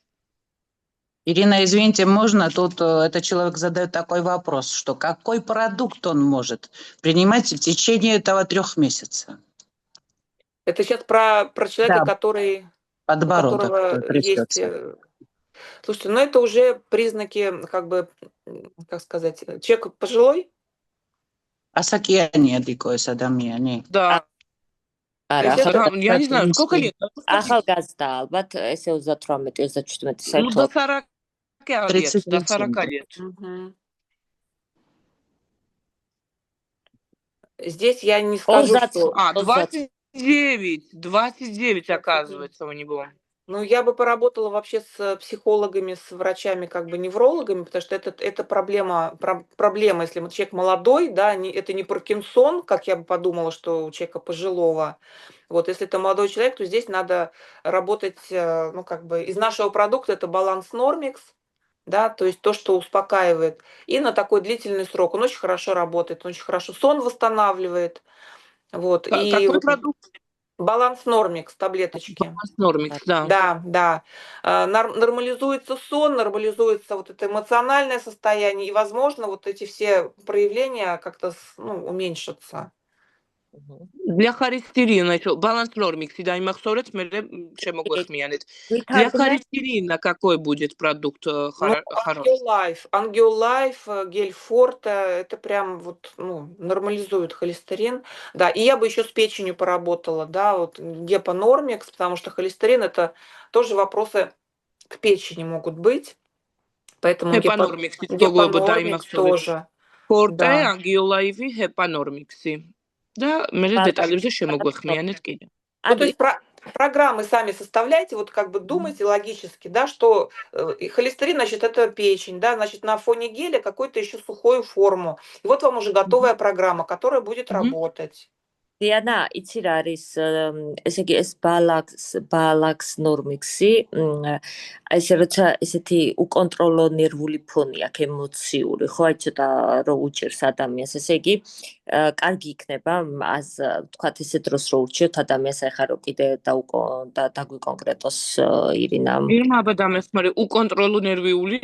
Ирина, извините, можно? Тут этот человек задает такой вопрос, что какой продукт он может принимать в течение этого 3 месяцев? Это сейчас про человека, Да. который... у Подбородок которого есть... трясется. Слушайте, ну это уже признаки, как бы, как сказать, человек пожилой? Асакиани дикой садамиани. Да. არა, Я не знаю, сколько лет? ახალგაზრდა ალბათ, ესე 38-37 Ну, до საერთოდ. 40 лет, до 37. 40 лет. Мгм. Здесь я не скажу, что... 29 оказывается у него. Ну, я бы поработала вообще с психологами, с врачами, как бы неврологами, потому что это проблема, проблема, если человек молодой, да, это не Паркинсон, как я бы подумала, что у человека пожилого. Вот, если это молодой человек, то здесь надо работать, ну, как бы, из нашего продукта это баланс Нормикс, да, то есть то, что успокаивает. И на такой длительный срок он очень хорошо работает, он очень хорошо сон восстанавливает. Вот, и Какой вот продукт? баланс Нормикс, таблеточки. Баланс Нормикс, да. Да, да. Нормализуется сон, нормализуется вот это эмоциональное состояние, и, возможно, вот эти все проявления как-то ну, уменьшатся. Для холестерина, баланс Нормикс, да, имахсорец, შემოგვეხმიანეთ. Для холестерина какой будет продукт хороший? Ангио Лайф, гель Форте, это прям вот, ну, нормализует холестерин. Да, и я бы еще с печенью поработала, да, вот гепанормикс, потому что холестерин это тоже вопросы к печени могут быть. Поэтому гепанормикс тоже. Форте, ангио Лайф, гепанормикси. Да, мы деталებზე შემოგვეხმიანეთ კიდე. Ну, то есть программы сами составляйте, вот как бы думайте логически, да, что холестерин, значит, это печень, да, значит, на фоне геля какую-то еще сухую форму. И вот вам уже готовая программа, которая будет работать. Диана, იცი რა არის, ესე იგი ეს ბალაქს ნორმიქსი, ესე როცა ესეთი უკონტროლო ნერვული ფონი აქვს ემოციური, ხო, აი ცოტა რო უჭერს ადამიანს, ესე იგი კარგი იქნება, თქვათ ესე დროს რო ურჩიოთ ადამიანს, ახლა რო კიდე დაგვიკონკრეტოს ირინა. ირმა აბადამესმარი უკონტროლო ნერვიული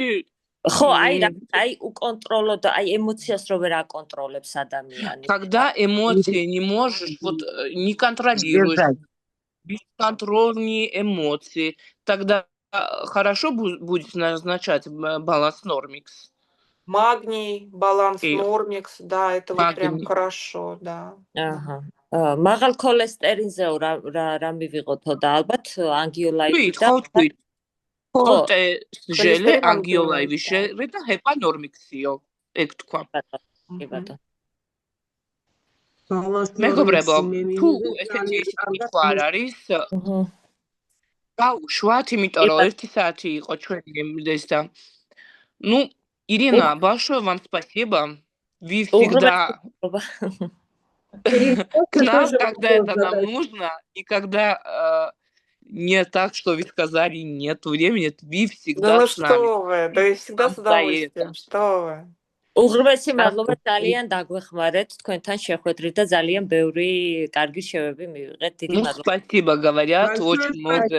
ხო, აი უკონტროლო და აი ემოციას რო ვერ აკონტროლებს ადამიანი. Когда эмоции не можешь, вот не контролируешь, бесконтрольные эмоции, тогда хорошо будет назначать баланс Нормикс. Магний, баланс Нормикс, да, это вот прям хорошо, да. Ага. მაღალ ქოლესტერინზე რა მივიღოთო და ალბათ ანგიოლაივი და Форте ჟელე, ანგიოლაივი ჟელე და ჰეპანორმიქსიო, ეგ თქვა. კი ბატონო. მეგობრებო, თუ ესეთი კითხვა არ არის, გავუშვათ, იმიტომ რომ 1 საათი იყო ჩვენი ეს და ну, Ирина, большое вам спасибо. Вы всегда к нам, когда это нам нужно, и когда не так, что вы сказали, нет времени, вы всегда с нами. Ну что вы, да и всегда с удовольствием, что вы. უღრმესი მადლობა ძალიან დაგვეხმარეთ თქვენთან შეხვედრით და ძალიან ბევრი კარგი შევები მივიღეთ. დიდი Ну, მადლობა. спасибо, говорят, очень много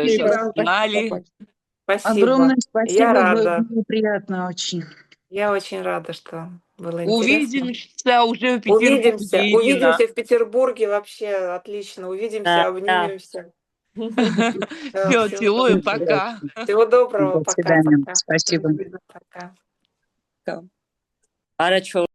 знали. Спасибо. Огромное Я спасибо, рада. было приятно очень. Я очень рада, что было интересно. Увидимся уже в Петербурге. Увидимся в Петербурге вообще отлично. Увидимся, Да, да. обнимемся. Все, целую, пока. Всего доброго, До пока. свидания. Пока. Спасибо. Пока. Арачо